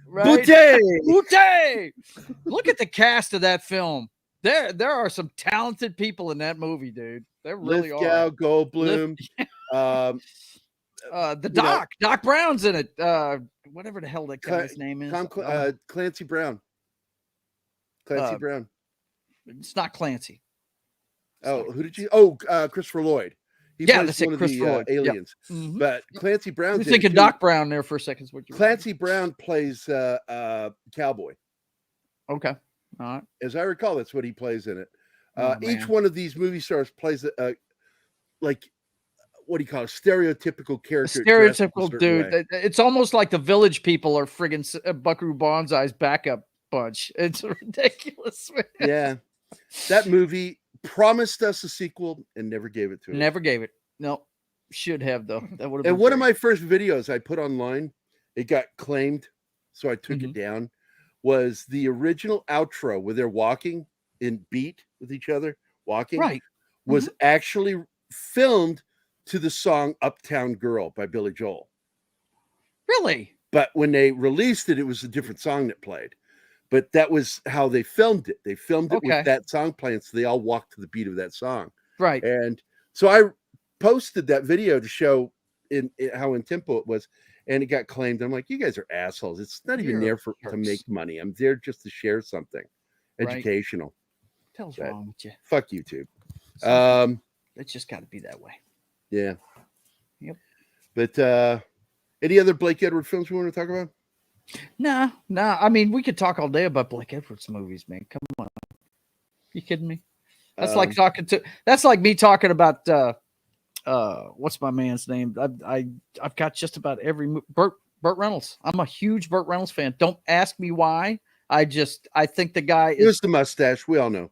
Right? Boutte. Look at the cast of that film. There are some talented people in that movie, dude. There really are. Goldblum. Doc Brown's in it. Whatever the hell that guy's name is. Clancy Brown. Clancy Brown. It's not Clancy. Who did you? Oh, Christopher Lloyd. He plays one of the aliens. Yep. Mm-hmm. But Clancy Brown. You're thinking Doc Brown there for a second. Clancy Brown plays cowboy. Okay. All right. As I recall, that's what he plays in it. Each man. one of these movie stars plays like, what do you call it? Stereotypical character. Stereotypical dude. Way. It's almost like the Village People are friggin' Buckaroo Banzai's backup bunch. It's ridiculous, man. Yeah. That movie promised us a sequel and never gave it to us. Never gave it. No. Should have, though. That would have been And one of my first videos I put online, it got claimed, so I took it down, was the original outro where they're walking in beat with each other, walking. Right. Was actually filmed to the song Uptown Girl by Billy Joel. Really? But when they released it, it was a different song that played. But that was how they filmed it. They filmed it with that song playing, so they all walked to the beat of that song. Right. And so I posted that video to show how in tempo it was, and it got claimed. I'm like, you guys are assholes. It's not even there to make money. I'm there just to share something educational. What the hell's wrong with you? Fuck YouTube. It's just got to be that way. Yeah. Yep. But any other Blake Edwards films we want to talk about? No. I mean, we could talk all day about Blake Edwards movies, man. Come on. You kidding me? That's that's like me talking about what's my man's name? I've got just about every Burt Reynolds. I'm a huge Burt Reynolds fan. Don't ask me why. I think the guy is. Here's the mustache. We all know.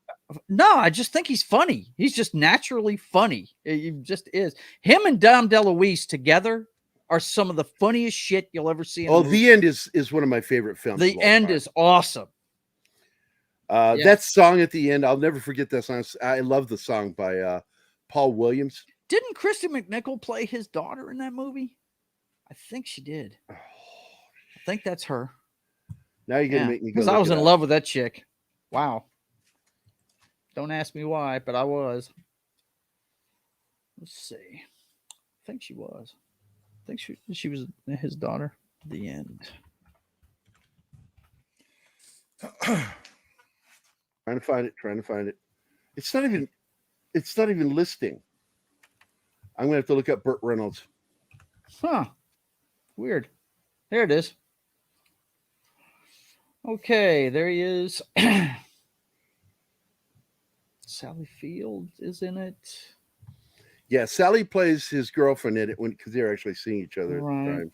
No, I just think he's funny. He's just naturally funny. He just is. Him and Dom DeLuise together are some of the funniest shit you'll ever see. The End is one of my favorite films. The End is awesome. That song at the end, I'll never forget that song. I love the song by Paul Williams. Didn't Christy McNichol play his daughter in that movie? I think she did. I think that's her. Now you're gonna make me go. Because I was in love with that chick. Wow. Don't ask me why, but I was. Let's see. I think she was. I think she was his daughter at the end. Trying to find it. It's not even listing. I'm gonna have to look up Burt Reynolds. Huh. Weird. There it is. Okay, there he is. Sally Field is in it. Yeah, Sally plays his girlfriend in it because they're actually seeing each other at the time.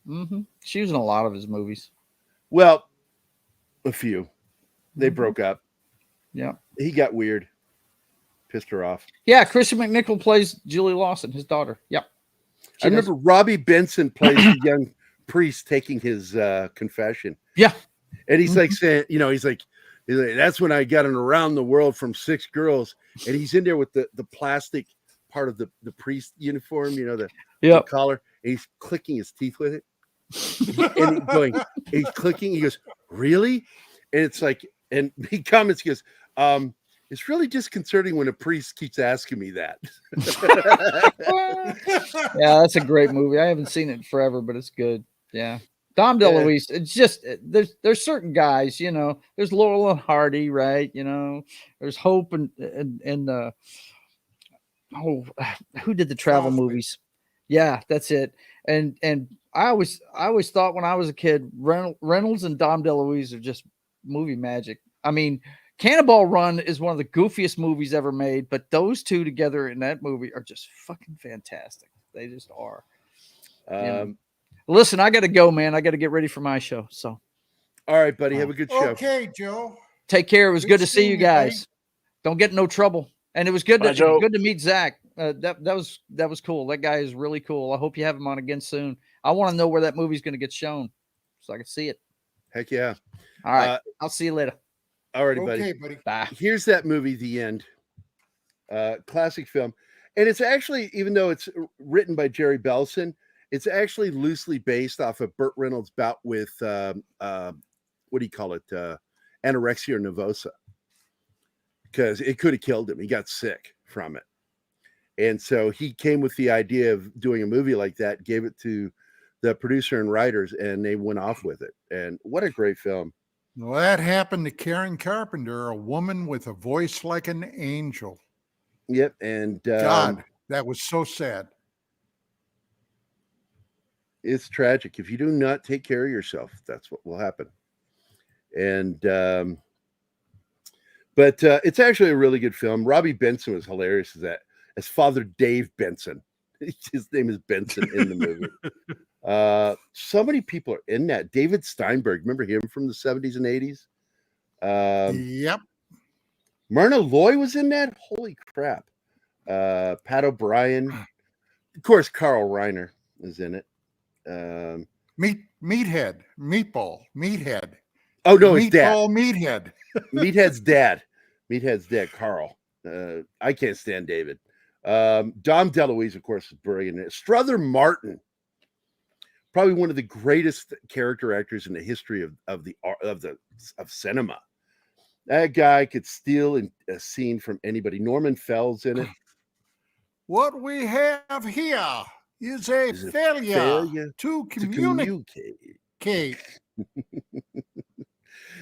Mm-hmm. She was in a lot of his movies. Well, a few. They broke up. Yeah. He got weird. Pissed her off. Yeah, Christy McNichol plays Julie Lawson, his daughter. Yep. I remember Robbie Benson plays the young priest taking his confession. Yeah. And he's like saying, he's like, that's when I got an around the world from 6 girls. And he's in there with the plastic part of the priest uniform, the collar. And he's clicking his teeth with it. And he's clicking. He goes, really? And it's like, and he comments, he goes, it's really disconcerting when a priest keeps asking me that. Yeah, that's a great movie. I haven't seen it forever, but it's good. Yeah. Dom DeLuise, it's just there's certain guys, there's Laurel and Hardy, right? There's Hope and who did the travel movies? Yeah, that's it. And I always thought when I was a kid, Reynolds and Dom DeLuise are just movie magic. I mean, Cannonball Run is one of the goofiest movies ever made, but those two together in that movie are just fucking fantastic. They just are. Listen, I got to go, man. I got to get ready for my show. So, all right, buddy, have a good show. Okay, Joe. Take care. It was good to see you guys. Don't get in no trouble. And it was good to meet Zack. That was cool. That guy is really cool. I hope you have him on again soon. I want to know where that movie's going to get shown so I can see it. Heck yeah. All right. I'll see you later. All righty, buddy. Okay, buddy. Bye. Here's that movie, The End. Classic film. And it's actually, even though it's written by Jerry Belson, it's actually loosely based off of Burt Reynolds' bout with, anorexia nervosa. Because it could have killed him. He got sick from it. And so he came with the idea of doing a movie like that, gave it to the producer and writers, and they went off with it. And what a great film. Well, that happened to Karen Carpenter, a woman with a voice like an angel. Yep. And God, that was so sad. It's tragic. If you do not take care of yourself, that's what will happen. And but it's actually a really good film. Robbie Benson was hilarious as Father Dave Benson. His name is Benson in the movie. So many people are in that. David Steinberg, remember him from the 70s and 80s? Yep. Myrna Loy was in that. Holy crap. Pat O'Brien. Of course, Carl Reiner is in it. Meathead. Oh no, it's dad. Meathead. Meathead's dad. Meathead's dad, Carl. I can't stand David. Dom DeLuise, of course, is brilliant. Strother Martin, probably one of the greatest character actors in the history of cinema. That guy could steal a scene from anybody. Norman Fell's in it. What we have here is a failure to communicate.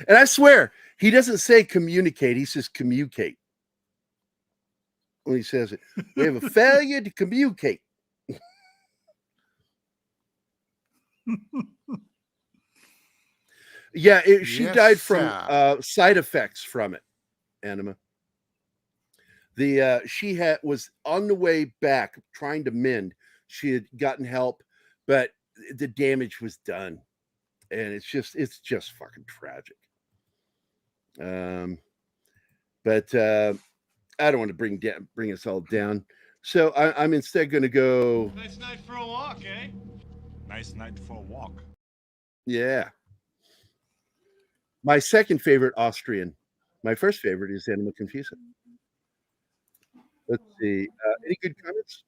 And I swear, he doesn't say communicate. He says communicate. When he says it, we have a failure to communicate. Yeah, she died from side effects from it. Anima. She was on the way back trying to mend. She had gotten help, but the damage was done, and it's just fucking tragic. But I don't want to bring us all down, so I'm instead going to go. Nice night for a walk, eh? Nice night for a walk. Yeah. My second favorite Austrian. My first favorite is Anima Confusa. Let's see. Any good comments?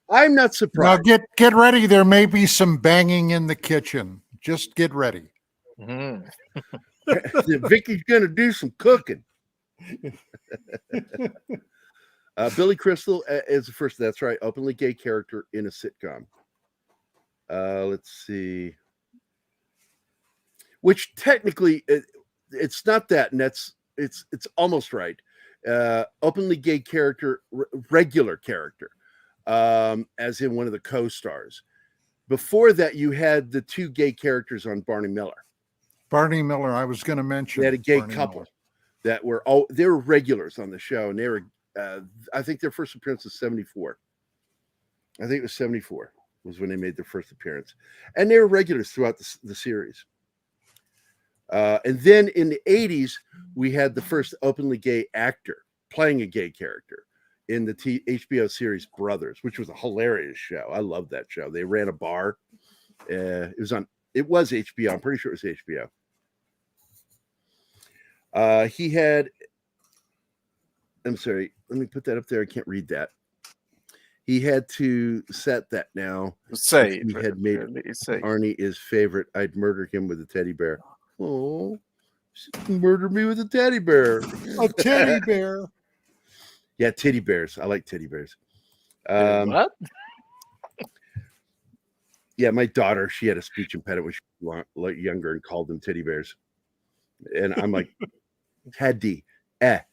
I'm not surprised. Now get ready. There may be some banging in the kitchen. Just get ready. Mm-hmm. Vicky's going to do some cooking. Billy Crystal is the first. That's right. Openly gay character in a sitcom. Let's see. Which technically it's not that, and it's almost right. Openly gay character, regular character, as in one of the co-stars. Before that, you had the two gay characters on Barney Miller. Barney Miller, I was going to mention. They had a gay Barney couple Miller. that were they were regulars on the show, and they were. I think their first appearance was 1974. I think it was 1974 was when they made their first appearance, and they were regulars throughout the series. And then in the 80s, we had the first openly gay actor playing a gay character in the HBO series Brothers, which was a hilarious show. I love that show. They ran a bar. It was HBO. I'm pretty sure it was HBO. He had, I'm sorry, let me put that up there. I can't read that. He had to set that now. Say he had made Arnie his favorite. I'd murder him with a teddy bear. Oh, murder me with a teddy bear. A teddy bear. Yeah, teddy bears. I like teddy bears. What? Yeah, my daughter, she had a speech impediment when she was younger and called them teddy bears. And I'm like, teddy, not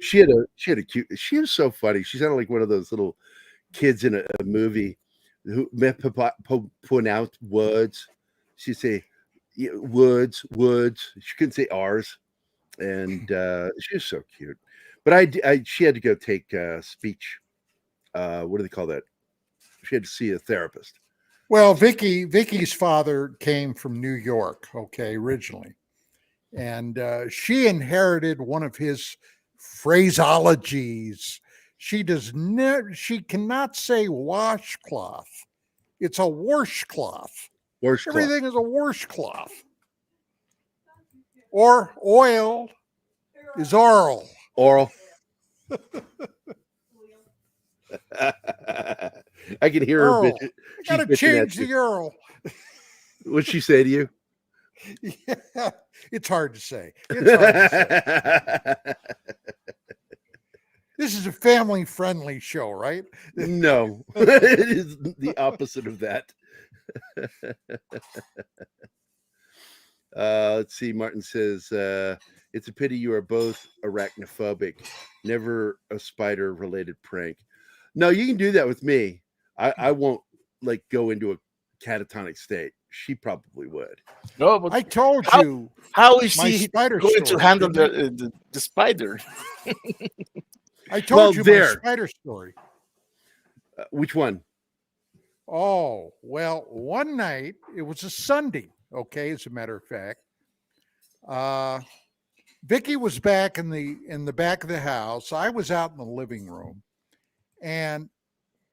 She had a cute. She was so funny. She sounded like one of those little kids in a movie who put out words. She'd say woods. She couldn't say R's, and she was so cute. But she had to go take speech. What do they call that? She had to see a therapist. Well, Vicky's father came from New York, originally, and she inherited one of his phraseologies. She cannot say washcloth. It's a washcloth. Everything is a washcloth. Or oil is oral. Oral. I can hear her. I gotta change the Earl. What'd she say to you? Yeah, it's hard to say. This is a family-friendly show, right? No, it is the opposite of that. Let's see. Martin says, it's a pity you are both arachnophobic. Never a spider-related prank. No, you can do that with me. I won't go into a catatonic state. She probably would. No, but I told you. How is my she spider going story, to handle didn't the spider? I told you my spider story. Which one? Oh, well, one night, it was a Sunday, as a matter of fact. Vicky was back in the back of the house. I was out in the living room, and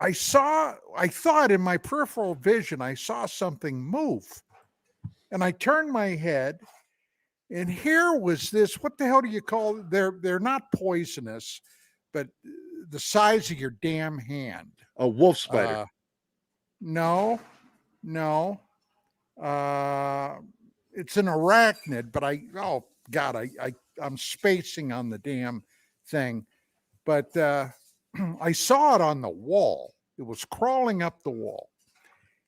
I thought in my peripheral vision, I saw something move. And I turned my head, and here was this, what the hell do you call it? They're not poisonous, but the size of your damn hand. A wolf spider. No. It's an arachnid, but I'm spacing on the damn thing. But I saw it on the wall. It was crawling up the wall.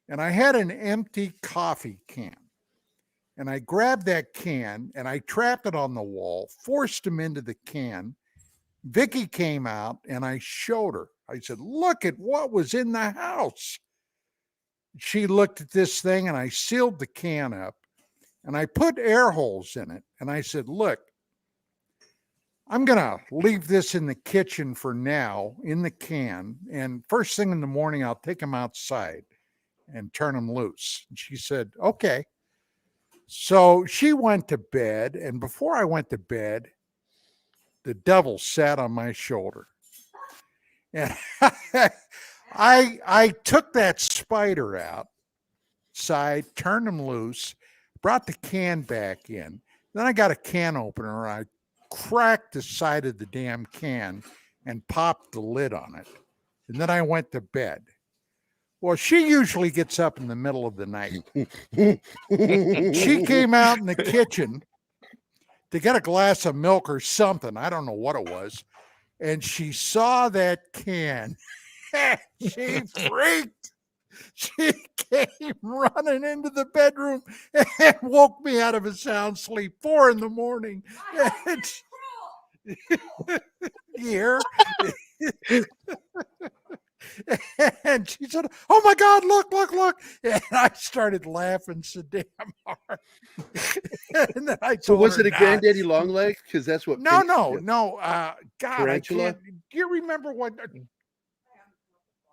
And I had an empty coffee can. And I grabbed that can and I trapped it on the wall, forced him into the can. Vicky came out and I showed her. I said, look at what was in the house. She looked at this thing and I sealed the can up and I put air holes in it. And I said, look, I'm going to leave this in the kitchen for now in the can. And first thing in the morning, I'll take them outside and turn them loose. And she said, okay. So she went to bed. And before I went to bed, the devil sat on my shoulder. And I took that spider outside, turned him loose, brought the can back in. Then I got a can opener. I cracked the side of the damn can and popped the lid on it. And then I went to bed. Well, she usually gets up in the middle of the night. She came out in the kitchen to get a glass of milk or something. I don't know what it was. And she saw that can. She freaked. She came running into the bedroom and woke me out of a sound sleep, 4 a.m. Here. And she said, oh my God, look. And I started laughing so damn hard. And then I told So was her, it a granddaddy long leg? Because that's what. No. God, Tarantula? I can't. Do you remember what?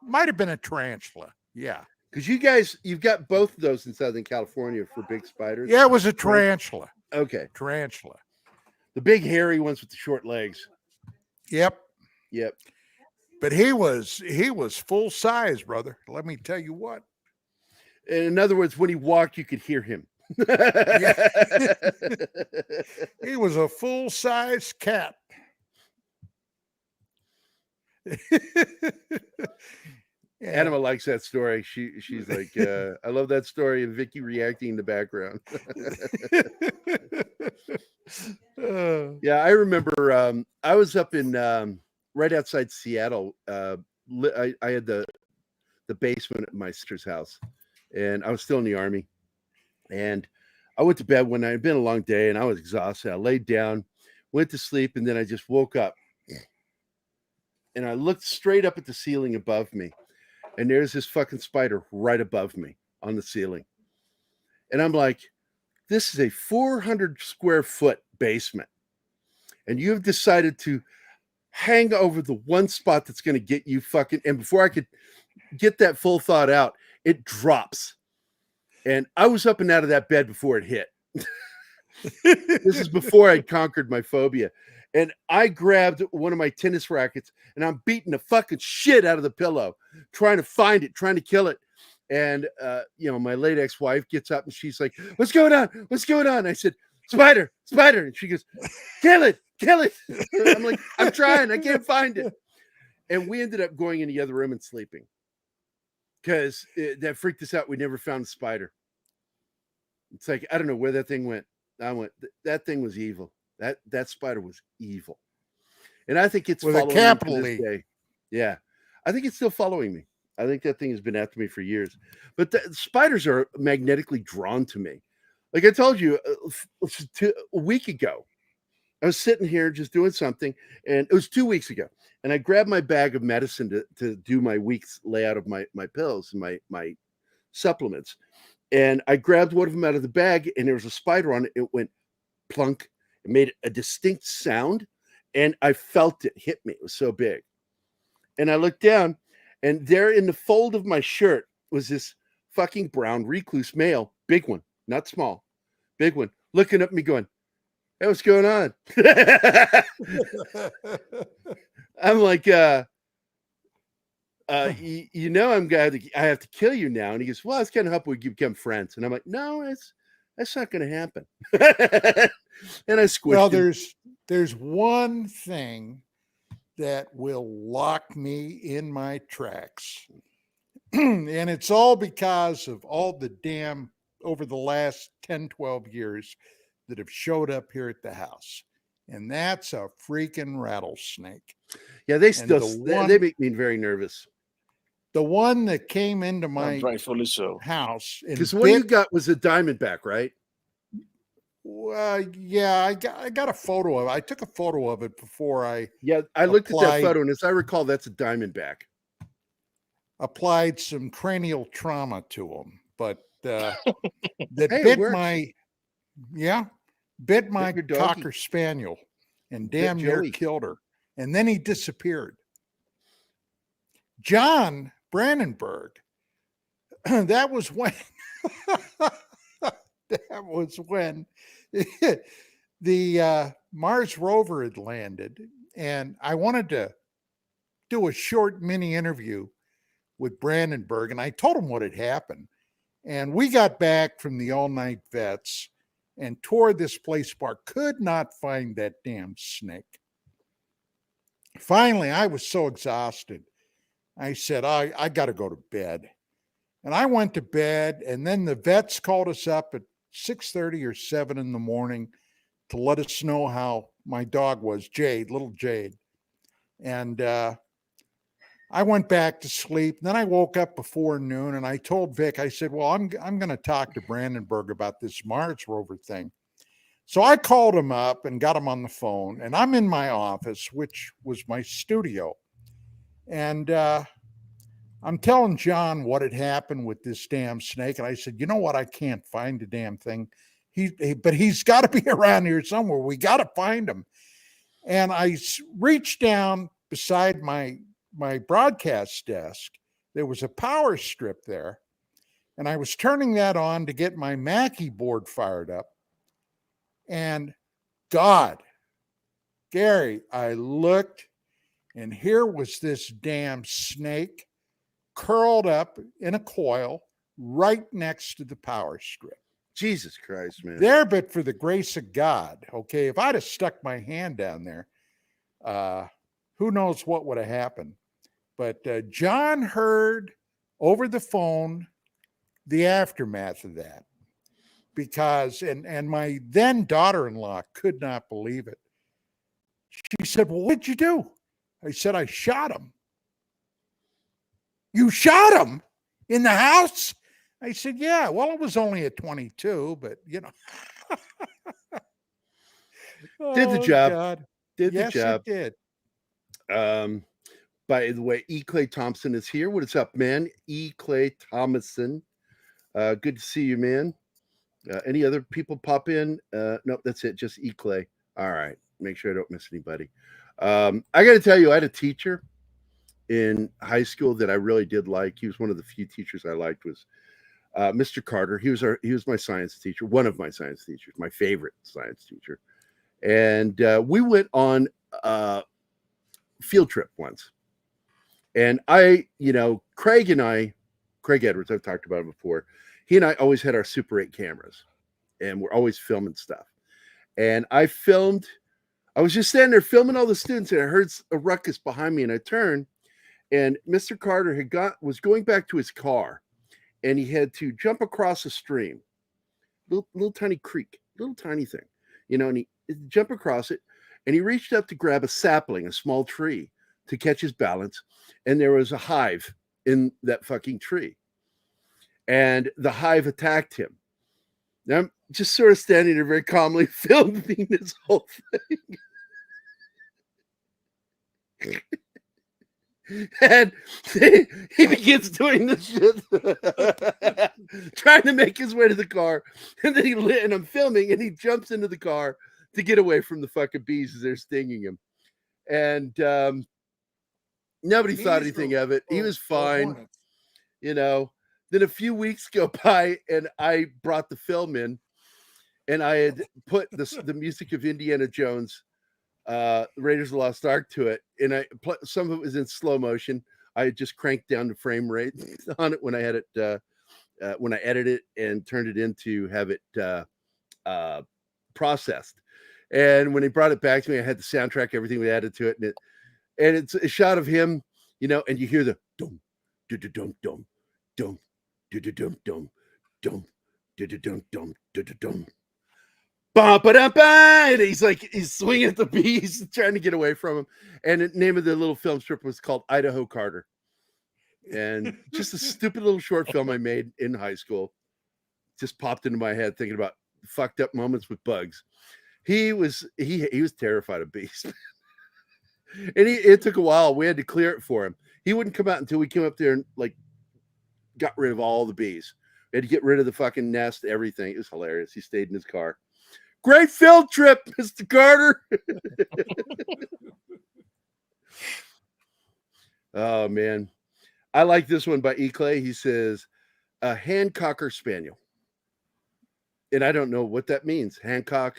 Might have been a tarantula. Yeah. Because you've got both of those in Southern California for big spiders. Yeah, it was a tarantula. Okay. Tarantula. The big hairy ones with the short legs. Yep. Yep. But he was full size, brother. Let me tell you what. In other words, when he walked, you could hear him. He was a full size cat. Yeah. Anima likes that story. She's like, I love that story, and Vicky reacting in the background. Yeah, I remember I was up in right outside Seattle. I had the basement at my sister's house, and I was still in the Army. And I went to bed one night. It'd been a long day, and I was exhausted. I laid down, went to sleep, and then I just woke up. And I looked straight up at the ceiling above me. And there's this fucking spider right above me on the ceiling. And I'm like, this is a 400 square foot basement. And you have decided to hang over the one spot that's going to get you fucking. And before I could get that full thought out, it drops. And I was up and out of that bed before it hit. This is before I'd conquered my phobia. And I grabbed one of my tennis rackets and I'm beating the fucking shit out of the pillow, trying to find it, trying to kill it. And, my late ex-wife gets up and she's like, what's going on? What's going on? I said, spider. And she goes, kill it. I'm like, I'm trying. I can't find it. And we ended up going in the other room and sleeping because that freaked us out. We never found the spider. It's like, I don't know where that thing went. That thing was evil. That spider was evil. And I think it's following me to this day. Yeah. I think it's still following me. I think that thing has been after me for years. But the spiders are magnetically drawn to me. Like I told you a week ago, I was sitting here just doing something, and it was 2 weeks ago. And I grabbed my bag of medicine to do my week's layout of my pills and my supplements. And I grabbed one of them out of the bag, and there was a spider on it. It went plunk. It made a distinct sound, and I felt it hit me. It was so big. And I looked down, and there in the fold of my shirt was this fucking brown recluse male, big one, not small, big one, looking at me going, hey, what's going on? I'm like, I have to kill you now. And he goes, well, it's kind of hope we become friends. And I'm like, no, that's not going to happen. And I squished him. There's one thing that will lock me in my tracks. And it's all because of all the damn over the last 10, 12 years that have showed up here at the house. And that's a freaking rattlesnake. Yeah, they make me very nervous. The one that came into my rightfully so house. Because what you got was a diamondback, right? Well, yeah, I got a photo of it. I took a photo of it before I looked at that photo, and as I recall, that's a diamondback. Applied some cranial trauma to him, but that bit my Cocker Spaniel and damn near killed her. And then he disappeared. John Brandenburg, that was when the Mars rover had landed, and I wanted to do a short mini interview with Brandenburg, and I told him what had happened. And we got back from the all-night vets and toured this place apart. Could not find that damn snake. Finally, I was so exhausted. I said, I got to go to bed. And I went to bed, and then the vets called us up at 6:30 or 7 in the morning to let us know how my dog was, Jade, little Jade. And I went back to sleep. Then I woke up before noon, and I told Vic, I said, well, I'm going to talk to Brandenburg about this Mars rover thing. So I called him up and got him on the phone, and I'm in my office, which was my studio. And I'm telling John what had happened with this damn snake. And I said, you know what? I can't find the damn thing. But he's got to be around here somewhere. We got to find him. And I reached down beside my broadcast desk. There was a power strip there. And I was turning that on to get my Mackie board fired up. And God, Gary, I looked, and here was this damn snake curled up in a coil right next to the power strip. Jesus Christ, man. There, but for the grace of God, okay, if I'd have stuck my hand down there, who knows what would have happened. But John heard over the phone the aftermath of that, because, and my then daughter-in-law could not believe it. She said, well, what'd you do? I said, I shot him. You shot him in the house? I said, yeah, well, it was only a 22, but you know. Did the job. God. Did yes, the job. It did. By the way, E. Clay Thompson is here. What is up, man? E. Clay Thomason. Good to see you, man. Any other people pop in? Nope, that's it. Just E. Clay. All right. Make sure I don't miss anybody. I got to tell you, I had a teacher in high school that I really did like. He was one of the few teachers I liked. Was Mr. Carter. He was my science teacher, one of my science teachers, my favorite science teacher. And we went on a field trip once. And Craig Edwards, I've talked about him before. He and I always had our Super 8 cameras, and we're always filming stuff. And I was just standing there filming all the students, and I heard a ruckus behind me, and I turned, and Mr. Carter was going back to his car, and he had to jump across a stream, little tiny creek, little tiny thing, and he jumped across it, and he reached up to grab a sapling, a small tree, to catch his balance, and there was a hive in that fucking tree, and the hive attacked him. Now I'm just sort of standing there very calmly filming this whole thing. And he begins doing this shit, trying to make his way to the car. And then and I'm filming, and he jumps into the car to get away from the fucking bees as they're stinging him. And nobody thought anything of it. He was fine, Then a few weeks go by, and I brought the film in, and I had put the music of Indiana Jones, Raiders of the Lost Ark, to it, and some of it was in slow motion. I had just cranked down the frame rate on it when I had it, when I edited it and turned it in to have it processed. And when he brought it back to me, I had the soundtrack, everything we added to it, and it's a shot of him, and you hear the dum dum dum dum dum dum dum dum dum dum dum. And he's swinging at the bees, trying to get away from him. And the name of the little film strip was called Idaho Carter. And just a stupid little short film I made in high school. Just popped into my head thinking about fucked up moments with bugs. He was terrified of bees. And it took a while. We had to clear it for him. He wouldn't come out until we came up there and got rid of all the bees. We had to get rid of the fucking nest, everything. It was hilarious. He stayed in his car. Great field trip, Mr. Carter. Oh, man. I like this one by E. Clay. He says, a Hancocker Spaniel. And I don't know what that means. Hancocker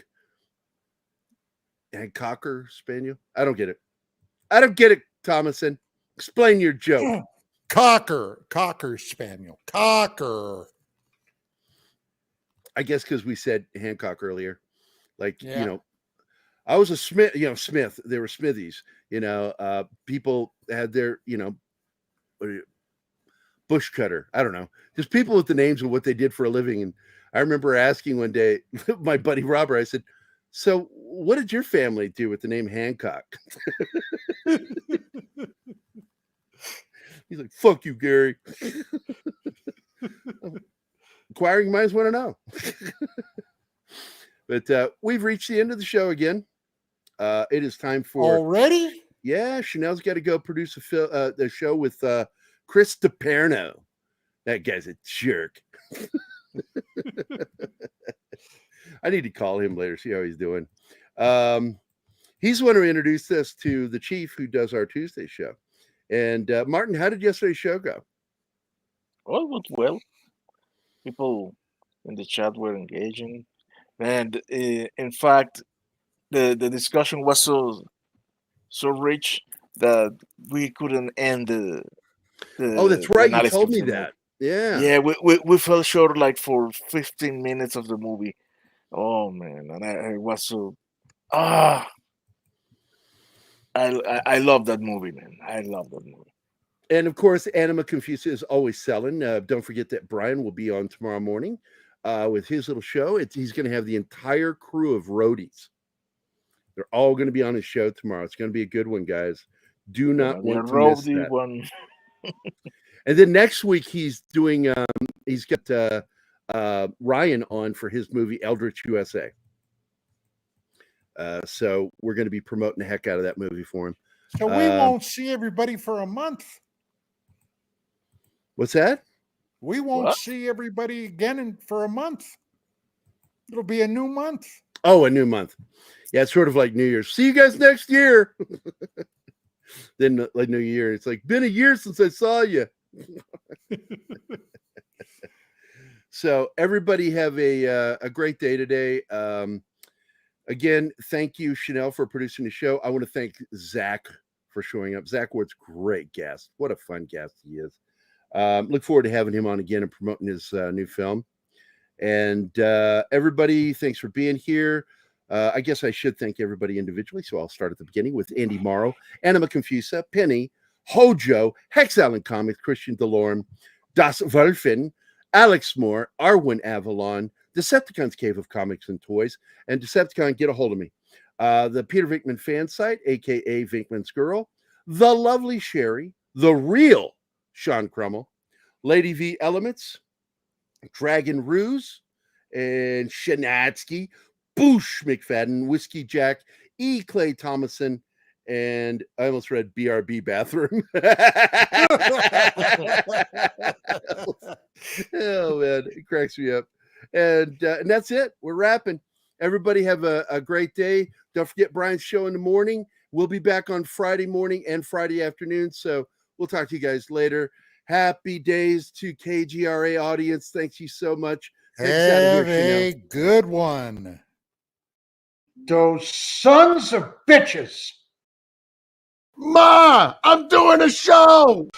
Spaniel? I don't get it, Thomason. Explain your joke. Cocker Spaniel. Cocker. I guess because we said Hancock earlier. I was a Smith, Smith. They were Smithies. People had their, bush cutter. I don't know. Just people with the names of what they did for a living. And I remember asking one day, my buddy Robert, I said, so what did your family do with the name Hancock? He's like, fuck you, Gary. Inquiring minds want to know. But we've reached the end of the show again. It is time for already. Yeah, Chanel's got to go produce the show with Chris DiPerno. That guy's a jerk. I need to call him later, see how he's doing. He's the one who introduced us to the chief who does our Tuesday show. And Martin, how did yesterday's show go? Well, it went well. People in the chat were engaging. And in fact, the discussion was so rich that we couldn't end Oh, that's the right. You analysis told of me the movie. that. Yeah. Yeah, we fell short like for 15 minutes of the movie. Oh man, and I was so ah I love that movie, man. I love that movie. And of course, Anima Confusa is always selling. Don't forget that Brian will be on tomorrow morning with his little show. He's going to have the entire crew of roadies. They're all going to be on his show tomorrow. It's going to be a good one, guys. Do not want to miss that. One. And then next week he's doing. He's got Ryan on for his movie Eldritch USA. So we're going to be promoting the heck out of that movie for him. So we won't see everybody for a month. What's that? We won't see everybody again for a month. It'll be a new month. Oh, a new month. Yeah, it's sort of like New Year's. See you guys next year. Then like New Year, it's like been a year since I saw you. So everybody have a great day today. Again, thank you, Chanel, for producing the show. I want to thank Zack for showing up. Zack Ward's great guest. What a fun guest he is. Look forward to having him on again and promoting his new film. And everybody, thanks for being here. I guess I should thank everybody individually. So I'll start at the beginning with Andy Morrow, Anima Confusa, Penny, Hojo, Hex Allen Comics, Christian DeLorme, Das Wölfin, Alex Moore, Arwen Avalon, Decepticons Cave of Comics and Toys, and Decepticon, get a hold of me. The Peter Vinkman fan site, aka Vinkman's Girl, the lovely Sherry, the real Sean Crummell, Lady V Elements, Dragon Ruse, and Shanatsky, Boosh McFadden, Whiskey Jack, E. Clay Thomason, and I almost read BRB Bathroom. Oh man, it cracks me up. And that's it. We're wrapping. Everybody have a great day. Don't forget Brian's show in the morning. We'll be back on Friday morning and Friday afternoon. So we'll talk to you guys later. Happy days to KGRA audience. Thanks you so much. Have a good one. Those sons of bitches. Ma, I'm doing a show.